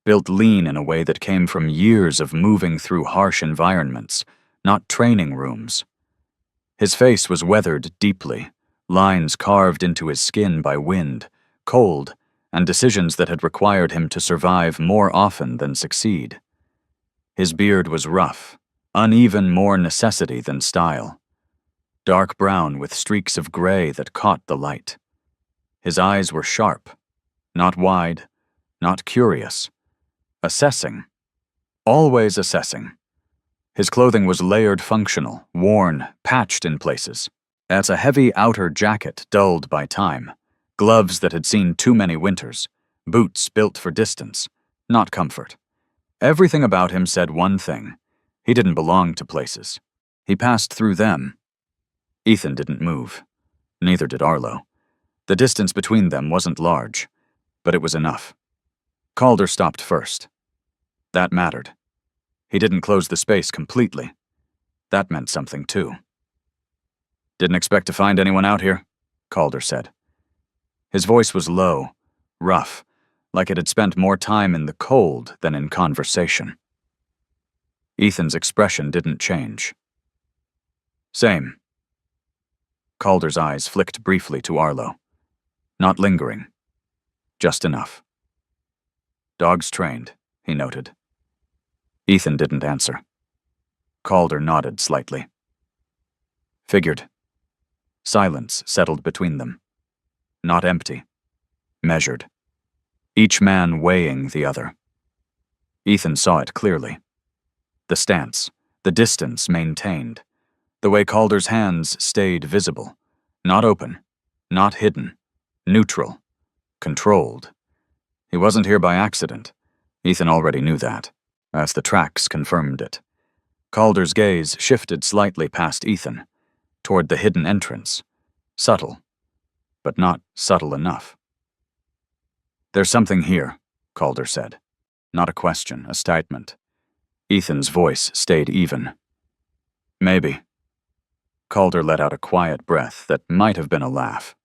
Built lean in a way that came from years of moving through harsh environments, not training rooms. His face was weathered deeply, lines carved into his skin by wind, cold, and decisions that had required him to survive more often than succeed. His beard was rough, uneven, more necessity than style. Dark brown with streaks of gray that caught the light. His eyes were sharp, not wide, not curious. Assessing. Always assessing. His clothing was layered functional, worn, patched in places. As a heavy outer jacket dulled by time, gloves that had seen too many winters, boots built for distance, not comfort. Everything about him said one thing. He didn't belong to places. He passed through them. Ethan didn't move. Neither did Arlo. The distance between them wasn't large, but it was enough. Calder stopped first. That mattered. He didn't close the space completely. That meant something, too. "Didn't expect to find anyone out here," Calder said. His voice was low, rough, like it had spent more time in the cold than in conversation. Ethan's expression didn't change. "Same." Calder's eyes flicked briefly to Arlo. Not lingering. Just enough. "Dogs trained," he noted. Ethan didn't answer. Calder nodded slightly. "Figured." Silence settled between them. Not empty. Measured. Each man weighing the other. Ethan saw it clearly. The stance, the distance maintained. The way Calder's hands stayed visible. Not open. Not hidden. Neutral. Controlled. He wasn't here by accident. Ethan already knew that, as the tracks confirmed it. Calder's gaze shifted slightly past Ethan, toward the hidden entrance. Subtle, but not subtle enough. "There's something here," Calder said. Not a question, a statement. Ethan's voice stayed even. "Maybe." Calder let out a quiet breath that might have been a laugh.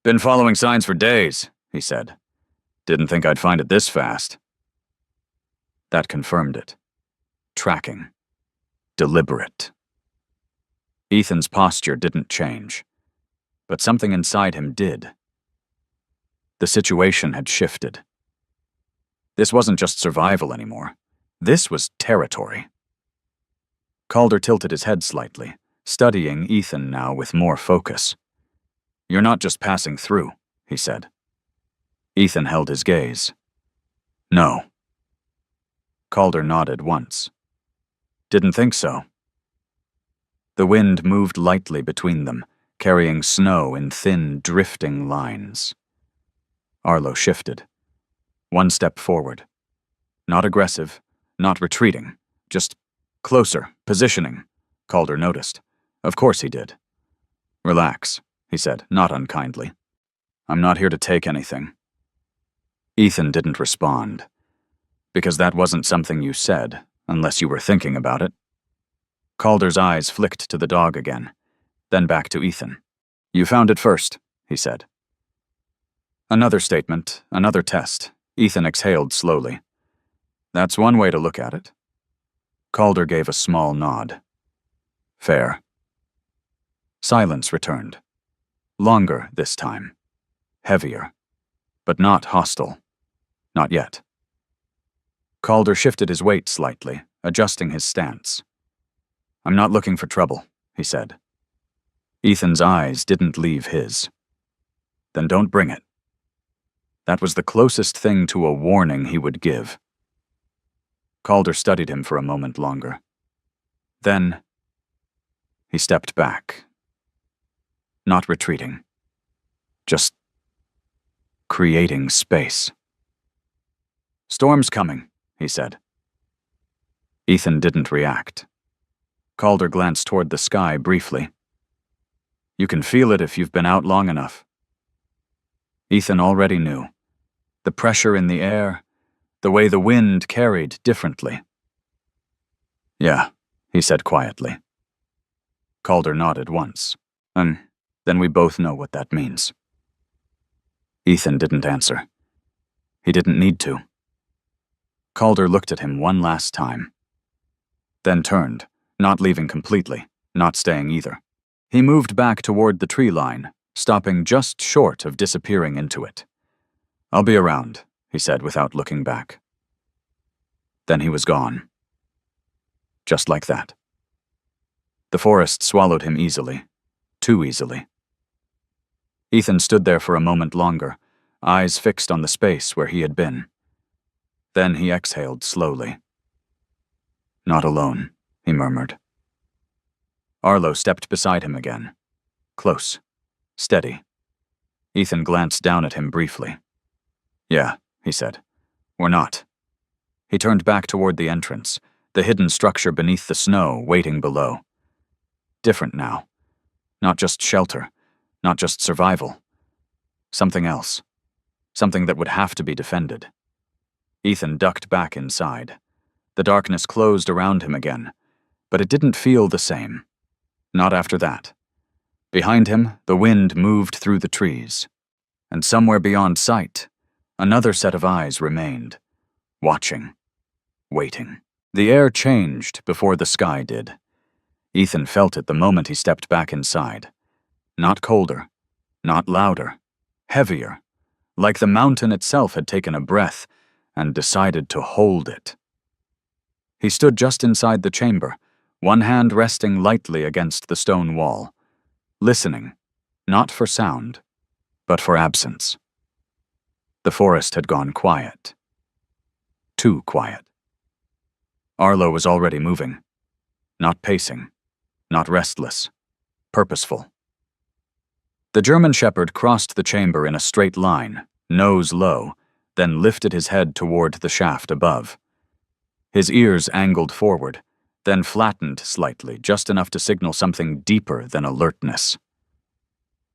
"Been following signs for days," he said. "Didn't think I'd find it this fast." That confirmed it. Tracking. Deliberate. Ethan's posture didn't change, but something inside him did. The situation had shifted. This wasn't just survival anymore. This was territory. Calder tilted his head slightly, studying Ethan now with more focus. "You're not just passing through," he said. Ethan held his gaze. "No." Calder nodded once. "Didn't think so." The wind moved lightly between them, carrying snow in thin, drifting lines. Arlo shifted. One step forward. Not aggressive, not retreating, just closer, positioning, Calder noticed. Of course he did. "Relax," he said, not unkindly. "I'm not here to take anything." Ethan didn't respond. "Because that wasn't something you said, unless you were thinking about it." Calder's eyes flicked to the dog again, then back to Ethan. "You found it first," he said. Another statement, another test. Ethan exhaled slowly. That's one way to look at it. Calder gave a small nod. Fair. Silence returned. Longer this time. Heavier. But not hostile. Not yet. Calder shifted his weight slightly, adjusting his stance. I'm not looking for trouble, he said. Ethan's eyes didn't leave his. Then don't bring it. That was the closest thing to a warning he would give. Calder studied him for a moment longer. Then he stepped back. Not retreating. Just creating space. Storm's coming, he said. Ethan didn't react. Calder glanced toward the sky briefly. You can feel it if you've been out long enough. Ethan already knew. The pressure in the air, the way the wind carried differently. Yeah, he said quietly. Calder nodded once, and then we both know what that means. Ethan didn't answer. He didn't need to. Calder looked at him one last time. Then turned, not leaving completely, not staying either. He moved back toward the tree line, stopping just short of disappearing into it. I'll be around, he said without looking back. Then he was gone. Just like that. The forest swallowed him easily, too easily. Ethan stood there for a moment longer, eyes fixed on the space where he had been. Then he exhaled slowly. Not alone, he murmured. Arlo stepped beside him again. Close. Steady. Ethan glanced down at him briefly. Yeah, he said. We're not. He turned back toward the entrance, the hidden structure beneath the snow waiting below. Different now. Not just shelter, not just survival. Something else. Something that would have to be defended. Ethan ducked back inside. The darkness closed around him again, but it didn't feel the same. Not after that. Behind him, the wind moved through the trees. And somewhere beyond sight, another set of eyes remained, watching, waiting. The air changed before the sky did. Ethan felt it the moment he stepped back inside. Not colder, not louder, heavier, like the mountain itself had taken a breath and decided to hold it. He stood just inside the chamber, one hand resting lightly against the stone wall, listening, not for sound, but for absence. The forest had gone quiet. Too quiet. Arlo was already moving. Not pacing. Not restless. Purposeful. The German shepherd crossed the chamber in a straight line, nose low, then lifted his head toward the shaft above. His ears angled forward, then flattened slightly, just enough to signal something deeper than alertness.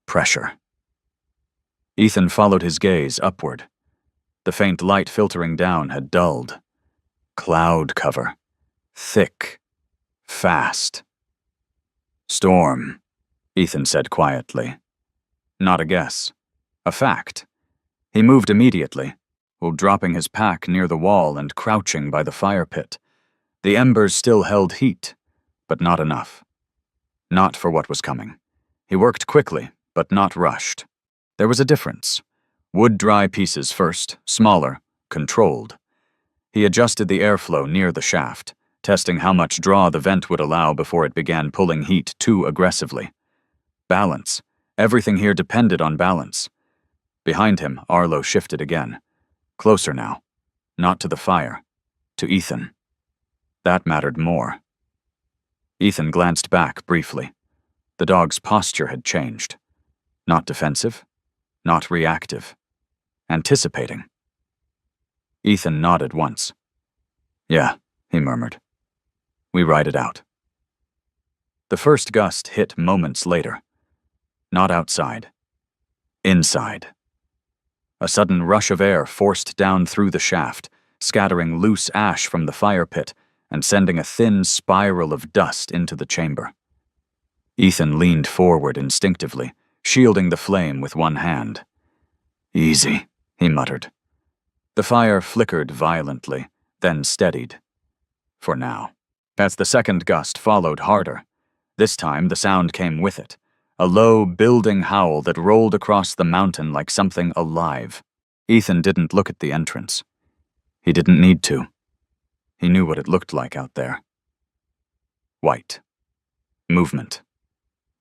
Pressure. Ethan followed his gaze upward. The faint light filtering down had dulled. Cloud cover. Thick. Fast. Storm, Ethan said quietly. Not a guess. A fact. He moved immediately, while dropping his pack near the wall and crouching by the fire pit. The embers still held heat, but not enough. Not for what was coming. He worked quickly, but not rushed. There was a difference. Wood-dry pieces first, smaller, controlled. He adjusted the airflow near the shaft, testing how much draw the vent would allow before it began pulling heat too aggressively. Balance. Everything here depended on balance. Behind him, Arlo shifted again. Closer now. Not to the fire. To Ethan. That mattered more. Ethan glanced back briefly. The dog's posture had changed. Not defensive. Not reactive. Anticipating. Ethan nodded once. Yeah, he murmured. We ride it out. The first gust hit moments later. Not outside. Inside. A sudden rush of air forced down through the shaft, scattering loose ash from the fire pit and sending a thin spiral of dust into the chamber. Ethan leaned forward instinctively, shielding the flame with one hand. Easy, he muttered. The fire flickered violently, then steadied. For now. As the second gust followed harder, this time the sound came with it, a low, building howl that rolled across the mountain like something alive. Ethan didn't look at the entrance. He didn't need to. He knew what it looked like out there. White. Movement.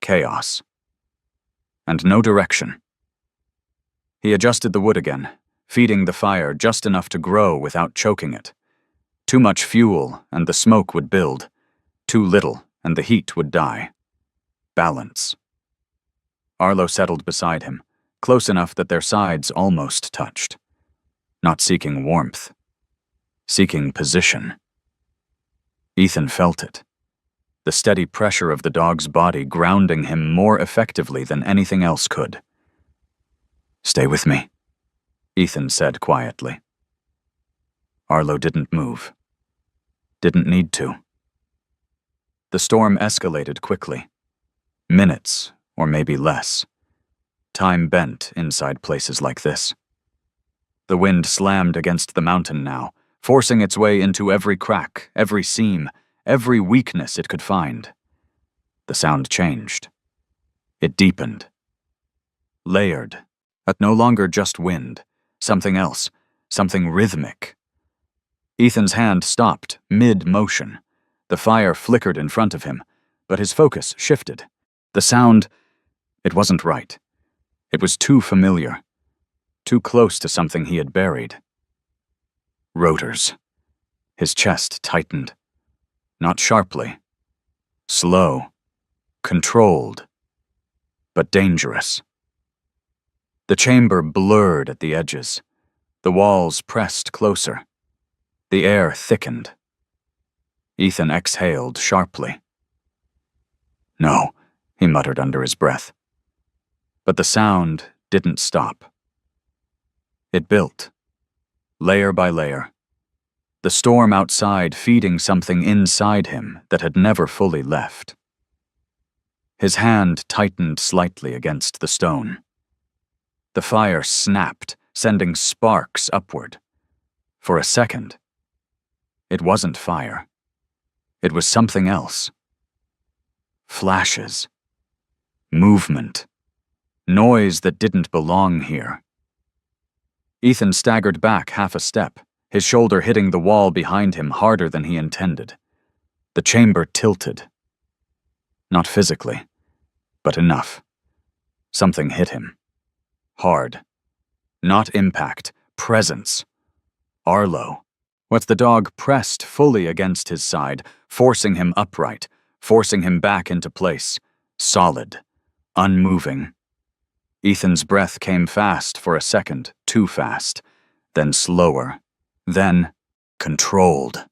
Chaos. And no direction. He adjusted the wood again, feeding the fire just enough to grow without choking it. Too much fuel, and the smoke would build. Too little, and the heat would die. Balance. Arlo settled beside him, close enough that their sides almost touched. Not seeking warmth. Seeking position. Ethan felt it. The steady pressure of the dog's body grounding him more effectively than anything else could. "Stay with me," Ethan said quietly. Arlo didn't move. Didn't need to. The storm escalated quickly. Minutes, or maybe less. Time bent inside places like this. The wind slammed against the mountain now, forcing its way into every crack, every seam, every weakness it could find. The sound changed. It deepened. Layered, but no longer just wind. Something else, something rhythmic. Ethan's hand stopped, mid-motion. The fire flickered in front of him, but his focus shifted. The sound, it wasn't right. It was too familiar. Too close to something he had buried. Rotors. His chest tightened. Not sharply. Slow. Controlled. But dangerous. The chamber blurred at the edges. The walls pressed closer. The air thickened. Ethan exhaled sharply. "No," he muttered under his breath. But the sound didn't stop. It built, layer by layer. The storm outside feeding something inside him that had never fully left. His hand tightened slightly against the stone. The fire snapped, sending sparks upward. For a second, it wasn't fire. It was something else. Flashes. Movement. Noise that didn't belong here. Ethan staggered back half a step, his shoulder hitting the wall behind him harder than he intended. The chamber tilted. Not physically, but enough. Something hit him. Hard. Not impact, presence. Arlo. What the dog pressed fully against his side, forcing him upright, forcing him back into place, solid, unmoving. Ethan's breath came fast for a second, too fast, then slower, then controlled.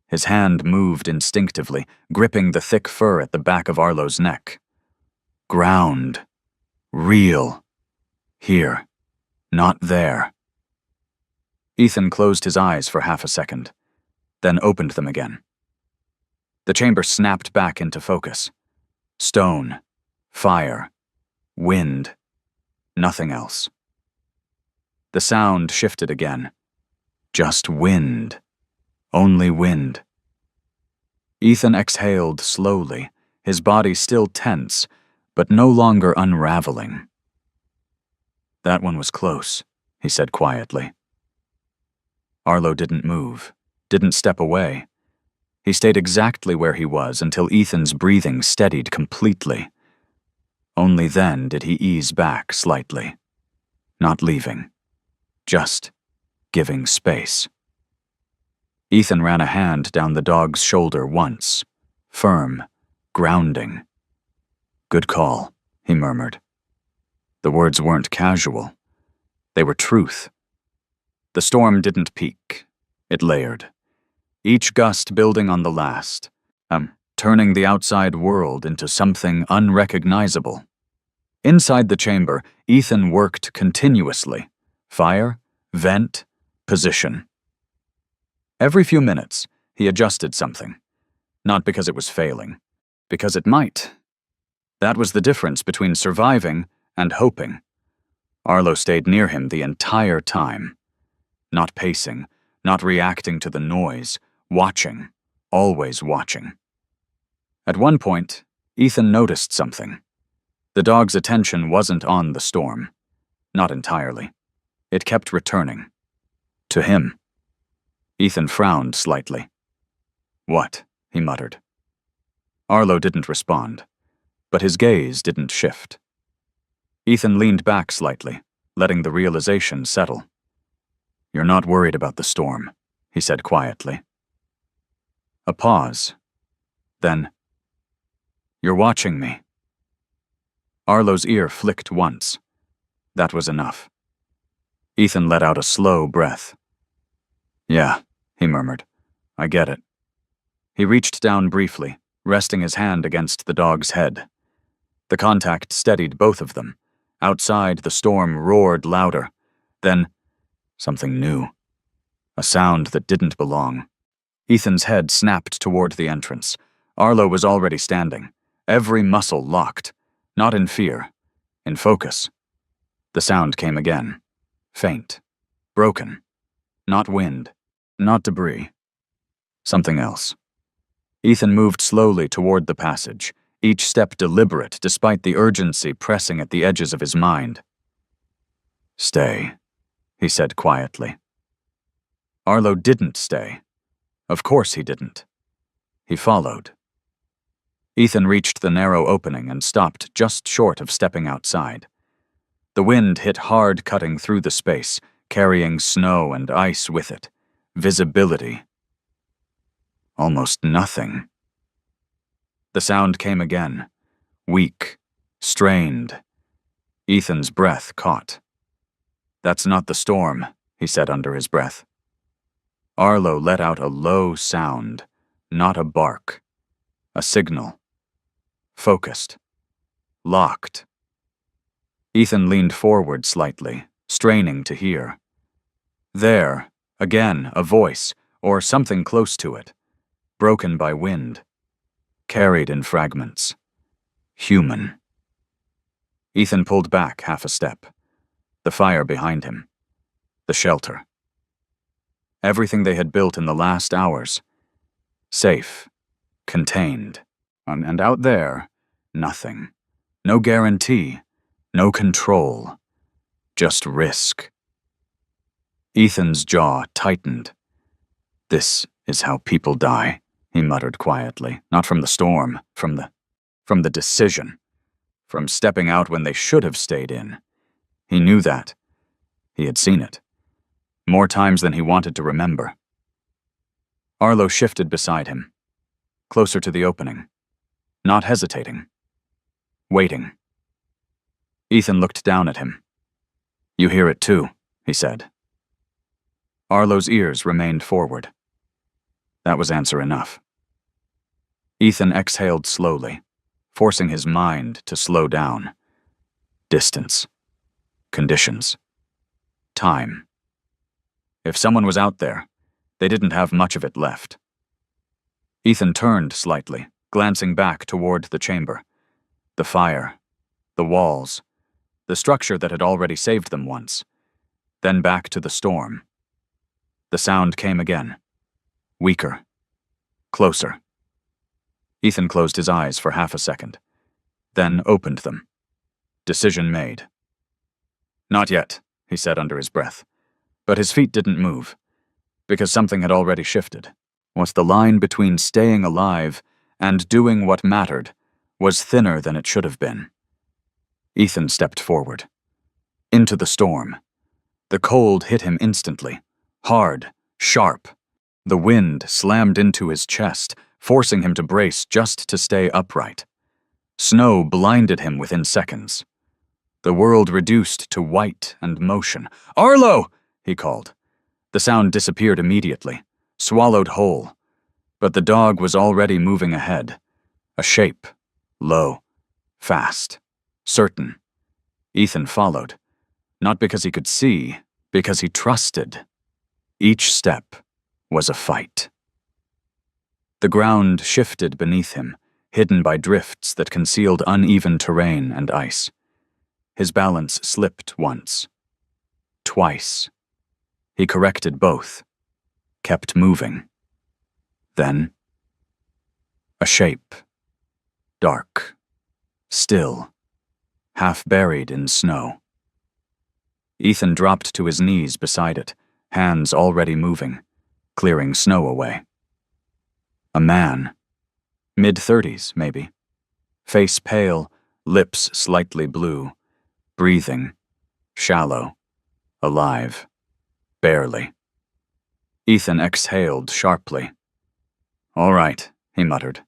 His hand moved instinctively, gripping the thick fur at the back of Arlo's neck. Ground. Real. Here. Not there. Ethan closed his eyes for half a second, then opened them again. The chamber snapped back into focus. Stone. Fire. Wind. Nothing else. The sound shifted again. Just wind. Only wind. Ethan exhaled slowly, his body still tense, but no longer unraveling. "That one was close," he said quietly. Arlo didn't move, didn't step away. He stayed exactly where he was until Ethan's breathing steadied completely. Only then did he ease back slightly. Not leaving. Just giving space. Ethan ran a hand down the dog's shoulder once. Firm. Grounding. "Good call," he murmured. The words weren't casual. They were truth. The storm didn't peak. It layered. Each gust building on the last, turning the outside world into something unrecognizable. Inside the chamber, Ethan worked continuously. Fire, vent, position. Every few minutes, he adjusted something. Not because it was failing, because it might. That was the difference between surviving and hoping. Arlo stayed near him the entire time. Not pacing, not reacting to the noise, watching, always watching. At one point, Ethan noticed something. The dog's attention wasn't on the storm. Not entirely. It kept returning. To him. Ethan frowned slightly. "What?" he muttered. Arlo didn't respond, but his gaze didn't shift. Ethan leaned back slightly, letting the realization settle. "You're not worried about the storm," he said quietly. A pause. Then, "You're watching me." Arlo's ear flicked once. That was enough. Ethan let out a slow breath. "Yeah," he murmured. "I get it." He reached down briefly, resting his hand against the dog's head. The contact steadied both of them. Outside, the storm roared louder. Then, something new. A sound that didn't belong. Ethan's head snapped toward the entrance. Arlo was already standing, every muscle locked. Not in fear, in focus. The sound came again. Faint. Broken. Not wind. Not debris. Something else. Ethan moved slowly toward the passage, each step deliberate despite the urgency pressing at the edges of his mind. "Stay," he said quietly. Arlo didn't stay. Of course he didn't. He followed. Ethan reached the narrow opening and stopped just short of stepping outside. The wind hit hard, cutting through the space, carrying snow and ice with it. Visibility. Almost nothing. The sound came again. Weak. Strained. Ethan's breath caught. "That's not the storm," he said under his breath. Arlo let out a low sound, not a bark. A signal. Focused. Locked. Ethan leaned forward slightly, straining to hear. There, again, a voice, or something close to it. Broken by wind. Carried in fragments. Human. Ethan pulled back half a step. The fire behind him. The shelter. Everything they had built in the last hours. Safe. Contained. And out there, nothing. No guarantee. No control. Just risk. Ethan's jaw tightened. "This is how people die," he muttered quietly. Not from the storm, from the decision. From stepping out when they should have stayed in. He knew that. He had seen it. More times than he wanted to remember. Arlo shifted beside him. Closer to the opening. Not hesitating. Waiting. Ethan looked down at him. "You hear it too," he said. Arlo's ears remained forward. That was answer enough. Ethan exhaled slowly, forcing his mind to slow down. Distance. Conditions. Time. If someone was out there, they didn't have much of it left. Ethan turned slightly, glancing back toward the chamber. The fire. The walls. The structure that had already saved them once. Then back to the storm. The sound came again. Weaker. Closer. Ethan closed his eyes for half a second, then opened them. Decision made. "Not yet," he said under his breath. But his feet didn't move, because something had already shifted. Was the line between staying alive and doing what mattered was thinner than it should have been. Ethan stepped forward. Into the storm. The cold hit him instantly. Hard. Sharp. The wind slammed into his chest, forcing him to brace just to stay upright. Snow blinded him within seconds. The world reduced to white and motion. "Arlo!" he called. The sound disappeared immediately, swallowed whole. But the dog was already moving ahead. A shape. Low. Fast. Certain. Ethan followed. Not because he could see, because he trusted. Each step was a fight. The ground shifted beneath him, hidden by drifts that concealed uneven terrain and ice. His balance slipped once. Twice. He corrected both. Kept moving. Then, a shape. Dark. Still. Half buried in snow. Ethan dropped to his knees beside it, hands already moving, clearing snow away. A man. Mid-30s, maybe. Face pale, lips slightly blue. Breathing. Shallow. Alive. Barely. Ethan exhaled sharply. "All right," he muttered.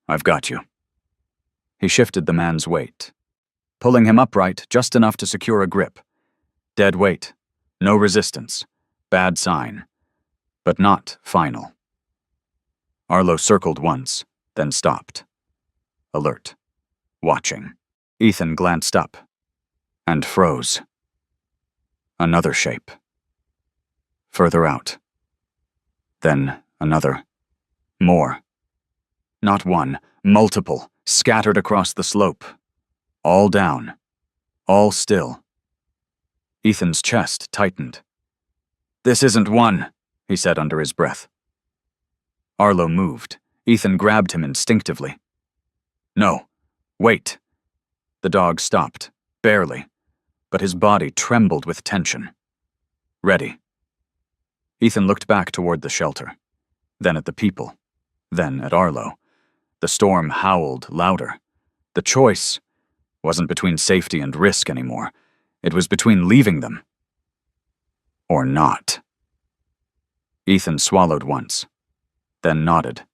"I've got you." He shifted the man's weight, pulling him upright just enough to secure a grip. Dead weight. No resistance. Bad sign. But not final. Arlo circled once, then stopped. Alert. Watching. Ethan glanced up. And froze. Another shape. Further out. Then another. More. Not one, multiple, scattered across the slope. All down. All still. Ethan's chest tightened. "This isn't one," he said under his breath. Arlo moved. Ethan grabbed him instinctively. "No. Wait." The dog stopped, barely, but his body trembled with tension. "Ready." Ethan looked back toward the shelter, then at the people, then at Arlo. The storm howled louder. The choice wasn't between safety and risk anymore. It was between leaving them or not. Ethan swallowed once, then nodded.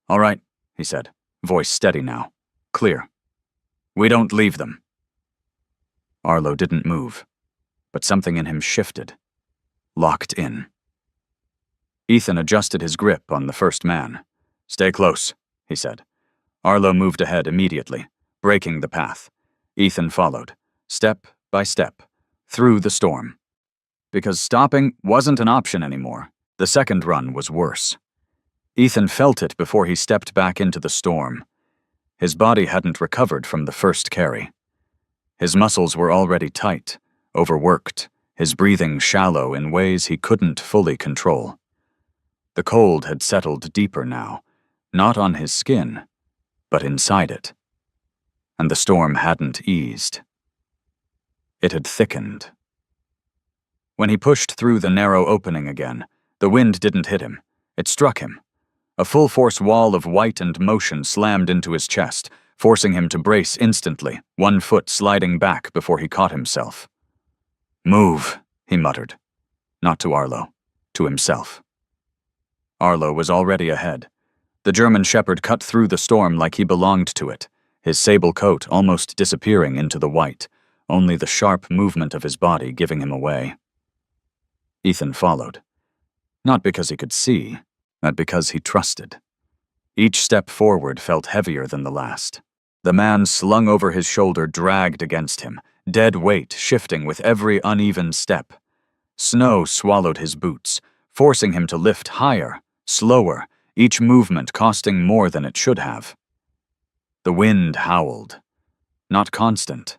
"All right," he said, voice steady now, clear. "We don't leave them." Arlo didn't move, but something in him shifted, locked in. Ethan adjusted his grip on the first man. "Stay close," he said. Arlo moved ahead immediately, breaking the path. Ethan followed, step by step, through the storm. Because stopping wasn't an option anymore, the second run was worse. Ethan felt it before he stepped back into the storm. His body hadn't recovered from the first carry. His muscles were already tight, overworked, his breathing shallow in ways he couldn't fully control. The cold had settled deeper now, not on his skin, but inside it. And the storm hadn't eased. It had thickened. When he pushed through the narrow opening again, the wind didn't hit him. It struck him. A full-force wall of white and motion slammed into his chest, forcing him to brace instantly, one foot sliding back before he caught himself. "Move," he muttered. Not to Arlo, to himself. Arlo was already ahead. The German shepherd cut through the storm like he belonged to it, his sable coat almost disappearing into the white, only the sharp movement of his body giving him away. Ethan followed. Not because he could see, but because he trusted. Each step forward felt heavier than the last. The man slung over his shoulder dragged against him, dead weight shifting with every uneven step. Snow swallowed his boots, forcing him to lift higher, slower, each movement costing more than it should have. The wind howled. Not constant.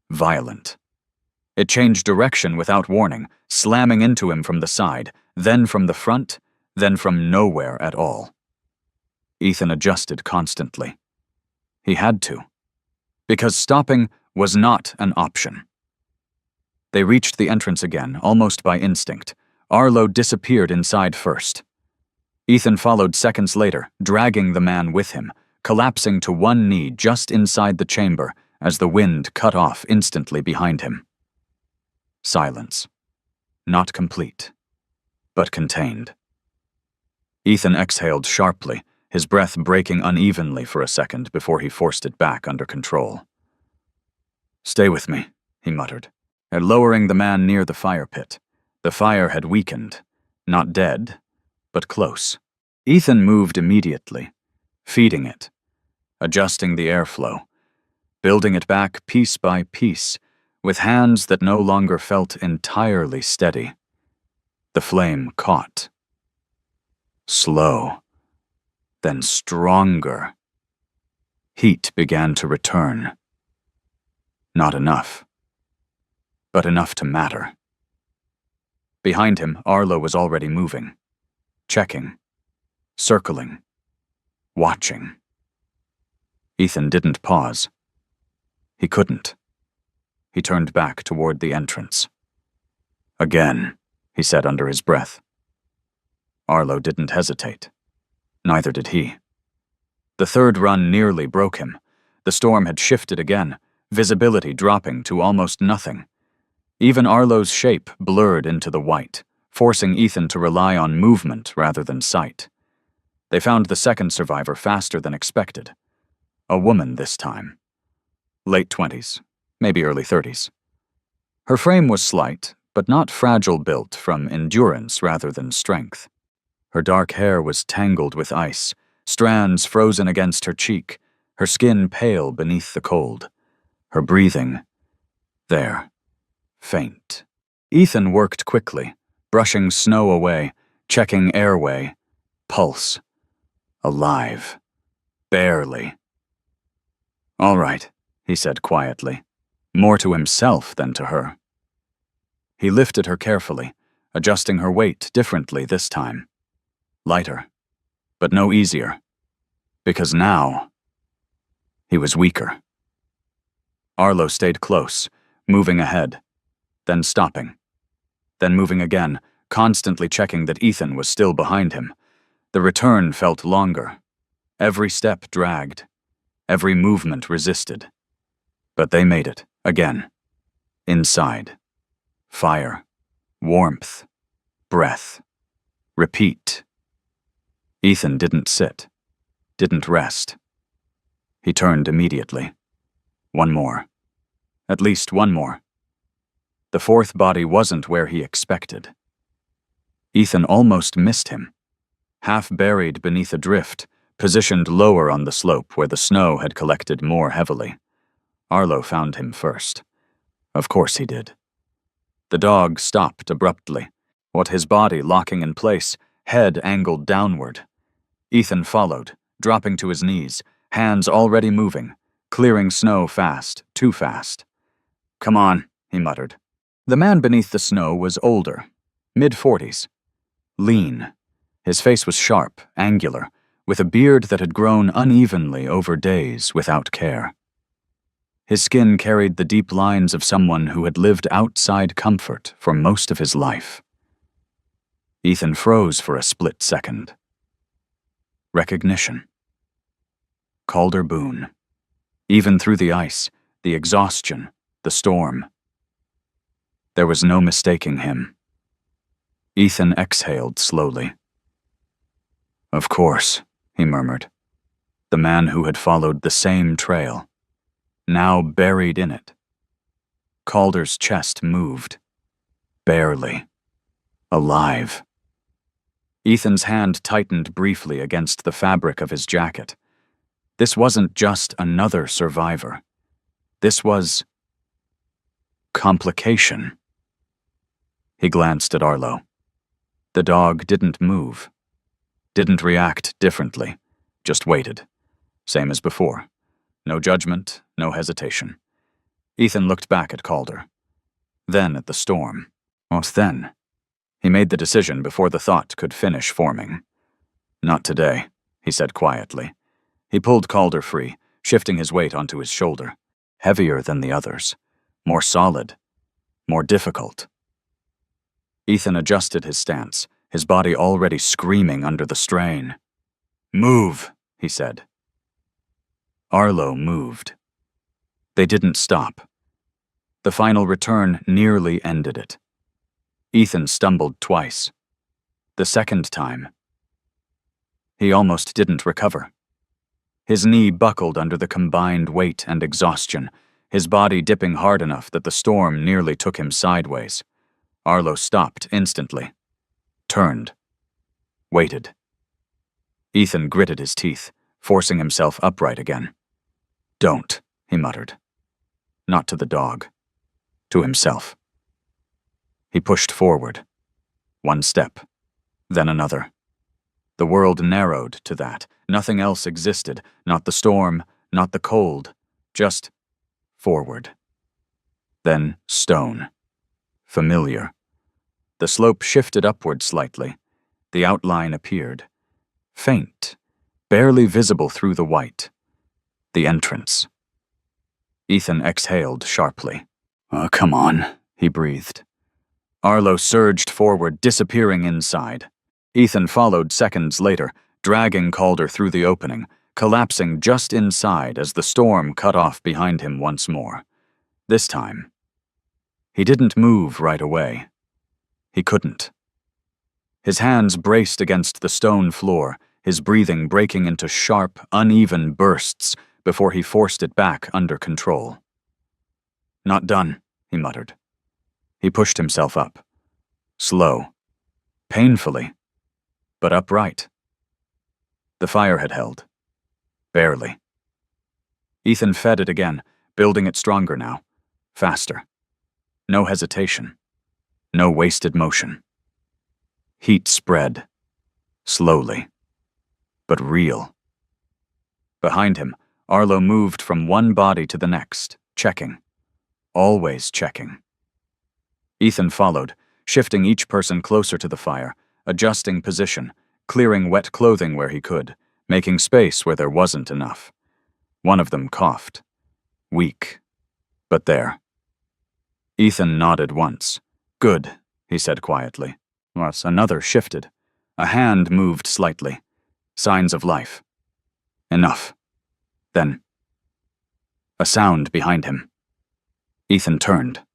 Violent. It changed direction without warning, slamming into him from the side, then from the front, then from nowhere at all. Ethan adjusted constantly. He had to. Because stopping was not an option. They reached the entrance again, almost by instinct. Arlo disappeared inside first. Ethan followed seconds later, dragging the man with him, collapsing to one knee just inside the chamber as the wind cut off instantly behind him. Silence. Not complete, but contained. Ethan exhaled sharply, his breath breaking unevenly for a second before he forced it back under control. "Stay with me," he muttered, lowering the man near the fire pit. The fire had weakened, not dead, but close. Ethan moved immediately, feeding it, adjusting the airflow, building it back piece by piece, with hands that no longer felt entirely steady. The flame caught. Slow, then stronger. Heat began to return. Not enough. But enough to matter. Behind him, Arlo was already moving. Checking. Circling. Watching. Ethan didn't pause. He couldn't. He turned back toward the entrance. Again, he said under his breath. Arlo didn't hesitate. Neither did he. The third run nearly broke him. The storm had shifted again, visibility dropping to almost nothing. Even Arlo's shape blurred into the white, forcing Ethan to rely on movement rather than sight. They found the second survivor faster than expected. A woman this time. Late 20s, maybe early 30s. Her frame was slight, but not fragile built from endurance rather than strength. Her dark hair was tangled with ice, strands frozen against her cheek, her skin pale beneath the cold. Her breathing, there, faint. Ethan worked quickly, brushing snow away, checking airway, pulse. Alive. Barely. All right, he said quietly, more to himself than to her. He lifted her carefully, adjusting her weight differently this time. Lighter, but no easier, because now he was weaker. Arlo stayed close, moving ahead, then stopping, then moving again, constantly checking that Ethan was still behind him. The return felt longer. Every step dragged. Every movement resisted. But they made it, again. Inside. Fire. Warmth. Breath. Repeat. Ethan didn't sit. Didn't rest. He turned immediately. One more. At least one more. The fourth body wasn't where he expected. Ethan almost missed him. Half buried beneath a drift, positioned lower on the slope where the snow had collected more heavily. Arlo found him first. Of course he did. The dog stopped abruptly, with his body locking in place, head angled downward. Ethan followed, dropping to his knees, hands already moving, clearing snow fast, too fast. "Come on," he muttered. The man beneath the snow was older, mid-40s. Lean. His face was sharp, angular, with a beard that had grown unevenly over days without care. His skin carried the deep lines of someone who had lived outside comfort for most of his life. Ethan froze for a split second. Recognition. Calder Boone. Even through the ice, the exhaustion, the storm. There was no mistaking him. Ethan exhaled slowly. Of course, he murmured. The man who had followed the same trail, now buried in it. Calder's chest moved. Barely. Alive. Ethan's hand tightened briefly against the fabric of his jacket. This wasn't just another survivor. This was complication. He glanced at Arlo. The dog didn't move. Didn't react differently, just waited. Same as before. No judgment, no hesitation. Ethan looked back at Calder. Then at the storm. What then? He made the decision before the thought could finish forming. Not today, he said quietly. He pulled Calder free, shifting his weight onto his shoulder. Heavier than the others. More solid. More difficult. Ethan adjusted his stance, his body already screaming under the strain. "Move," he said. Arlo moved. They didn't stop. The final return nearly ended it. Ethan stumbled twice. The second time, he almost didn't recover. His knee buckled under the combined weight and exhaustion, his body dipping hard enough that the storm nearly took him sideways. Arlo stopped instantly. Turned. Waited. Ethan gritted his teeth, forcing himself upright again. "Don't," he muttered. Not to the dog. To himself. He pushed forward. One step. Then another. The world narrowed to that. Nothing else existed. Not the storm, not the cold. Just forward. Then stone. Familiar. The slope shifted upward slightly. The outline appeared. Faint, barely visible through the white. The entrance. Ethan exhaled sharply. "Oh, come on," he breathed. Arlo surged forward, disappearing inside. Ethan followed seconds later, dragging Calder through the opening, collapsing just inside as the storm cut off behind him once more. This time, he didn't move right away. He couldn't. His hands braced against the stone floor, his breathing breaking into sharp, uneven bursts before he forced it back under control. "Not done," he muttered. He pushed himself up. Slow. Painfully. But upright. The fire had held. Barely. Ethan fed it again, building it stronger now. Faster. No hesitation. No wasted motion. Heat spread. Slowly. But real. Behind him, Arlo moved from one body to the next, checking. Always checking. Ethan followed, shifting each person closer to the fire, adjusting position, clearing wet clothing where he could, making space where there wasn't enough. One of them coughed. Weak. But there. Ethan nodded once. "Good," he said quietly. Plus, another shifted. A hand moved slightly. Signs of life. Enough. Then, a sound behind him. Ethan turned.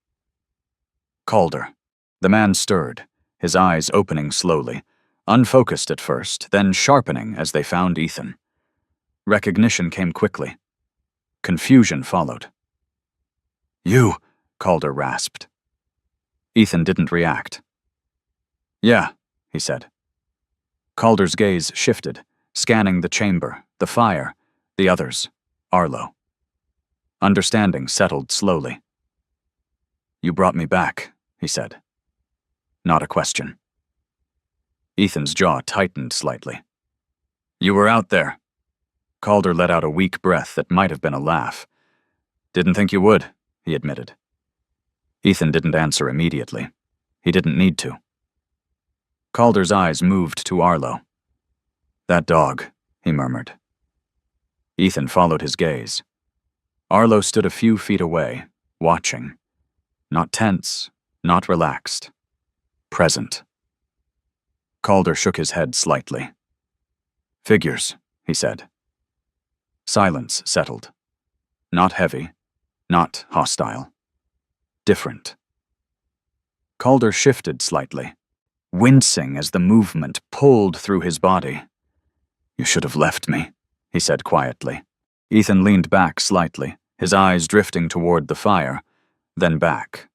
Calder. The man stirred, his eyes opening slowly, unfocused at first, then sharpening as they found Ethan. Recognition came quickly. Confusion followed. "You," Calder rasped. Ethan didn't react. "Yeah," he said. Calder's gaze shifted, scanning the chamber, the fire, the others, Arlo. Understanding settled slowly. "You brought me back," he said. Not a question. Ethan's jaw tightened slightly. "You were out there." Calder let out a weak breath that might have been a laugh. "Didn't think you would," he admitted. Ethan didn't answer immediately. He didn't need to. Calder's eyes moved to Arlo. "That dog," he murmured. Ethan followed his gaze. Arlo stood a few feet away, watching. Not tense, not relaxed. Present. Calder shook his head slightly. "Figures," he said. Silence settled. Not heavy, not hostile. Different. Calder shifted slightly, wincing as the movement pulled through his body. "You should have left me," he said quietly. Ethan leaned back slightly, his eyes drifting toward the fire, then back.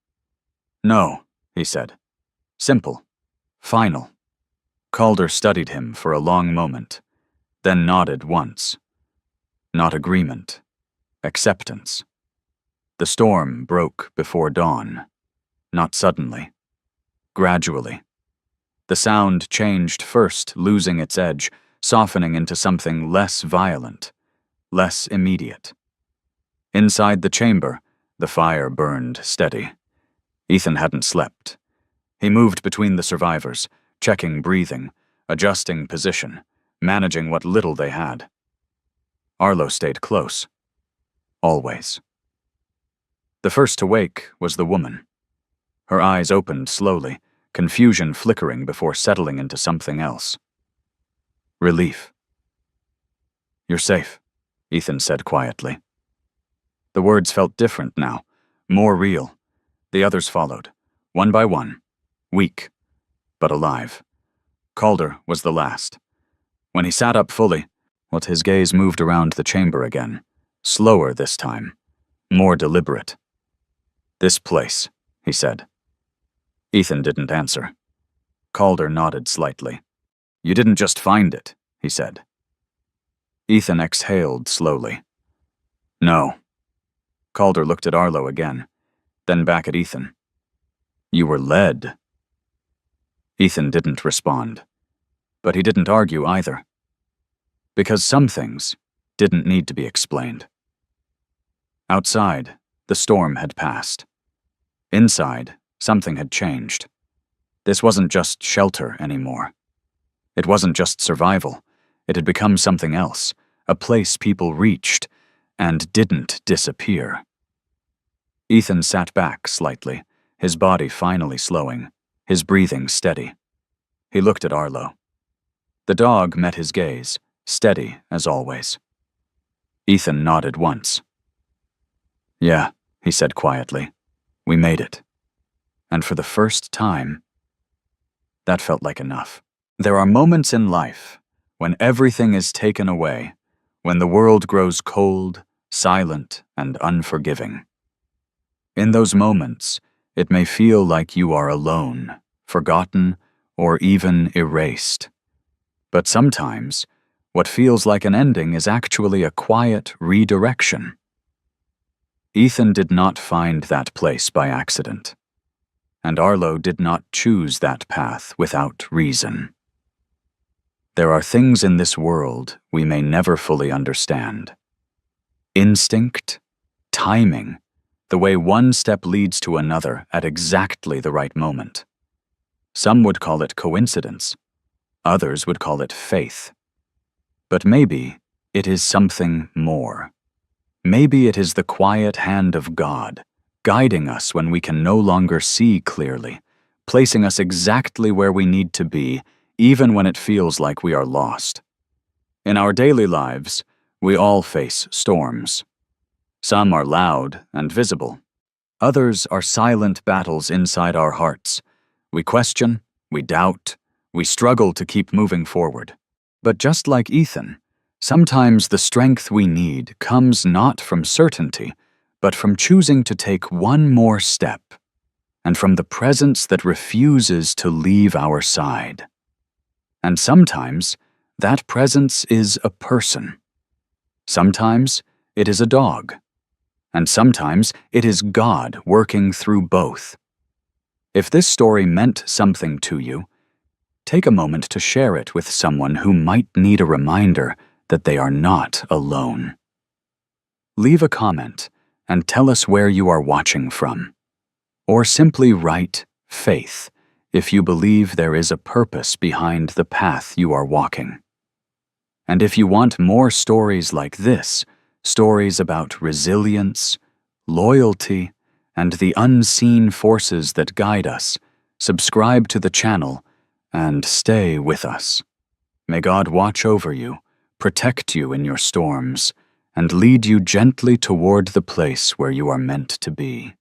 "No," he said. Simple. Final. Calder studied him for a long moment, then nodded once. Not agreement. Acceptance. The storm broke before dawn. Not suddenly. Gradually. The sound changed first, losing its edge, softening into something less violent, less immediate. Inside the chamber, the fire burned steady. Ethan hadn't slept. He moved between the survivors, checking breathing, adjusting position, managing what little they had. Arlo stayed close. Always. The first to wake was the woman. Her eyes opened slowly, confusion flickering before settling into something else. Relief. "You're safe," Ethan said quietly. The words felt different now, more real. The others followed, one by one, weak, but alive. Calder was the last. When he sat up fully, his gaze moved around the chamber again, slower this time, more deliberate. "This place," he said. Ethan didn't answer. Calder nodded slightly. "You didn't just find it," he said. Ethan exhaled slowly. "No." Calder looked at Arlo again, then back at Ethan. "You were led." Ethan didn't respond, but he didn't argue either. Because some things didn't need to be explained. Outside, the storm had passed. Inside, something had changed. This wasn't just shelter anymore. It wasn't just survival. It had become something else, a place people reached and didn't disappear. Ethan sat back slightly, his body finally slowing, his breathing steady. He looked at Arlo. The dog met his gaze, steady as always. Ethan nodded once. "Yeah," he said quietly, "we made it." And for the first time, that felt like enough. There are moments in life when everything is taken away, when the world grows cold, silent, and unforgiving. In those moments, it may feel like you are alone, forgotten, or even erased. But sometimes, what feels like an ending is actually a quiet redirection. Ethan did not find that place by accident, and Arlo did not choose that path without reason. There are things in this world we may never fully understand. Instinct, timing, the way one step leads to another at exactly the right moment. Some would call it coincidence. Others would call it faith. But maybe it is something more. Maybe it is the quiet hand of God, guiding us when we can no longer see clearly, placing us exactly where we need to be, even when it feels like we are lost. In our daily lives, we all face storms. Some are loud and visible. Others are silent battles inside our hearts. We question, we doubt, we struggle to keep moving forward. But just like Ethan, sometimes the strength we need comes not from certainty, but from choosing to take one more step, and from the presence that refuses to leave our side. And sometimes that presence is a person. Sometimes it is a dog. And sometimes it is God working through both. If this story meant something to you, take a moment to share it with someone who might need a reminder that they are not alone. Leave a comment and tell us where you are watching from. Or simply write faith if you believe there is a purpose behind the path you are walking. And if you want more stories like this, stories about resilience, loyalty, and the unseen forces that guide us, subscribe to the channel and stay with us. May God watch over you, protect you in your storms, and lead you gently toward the place where you are meant to be.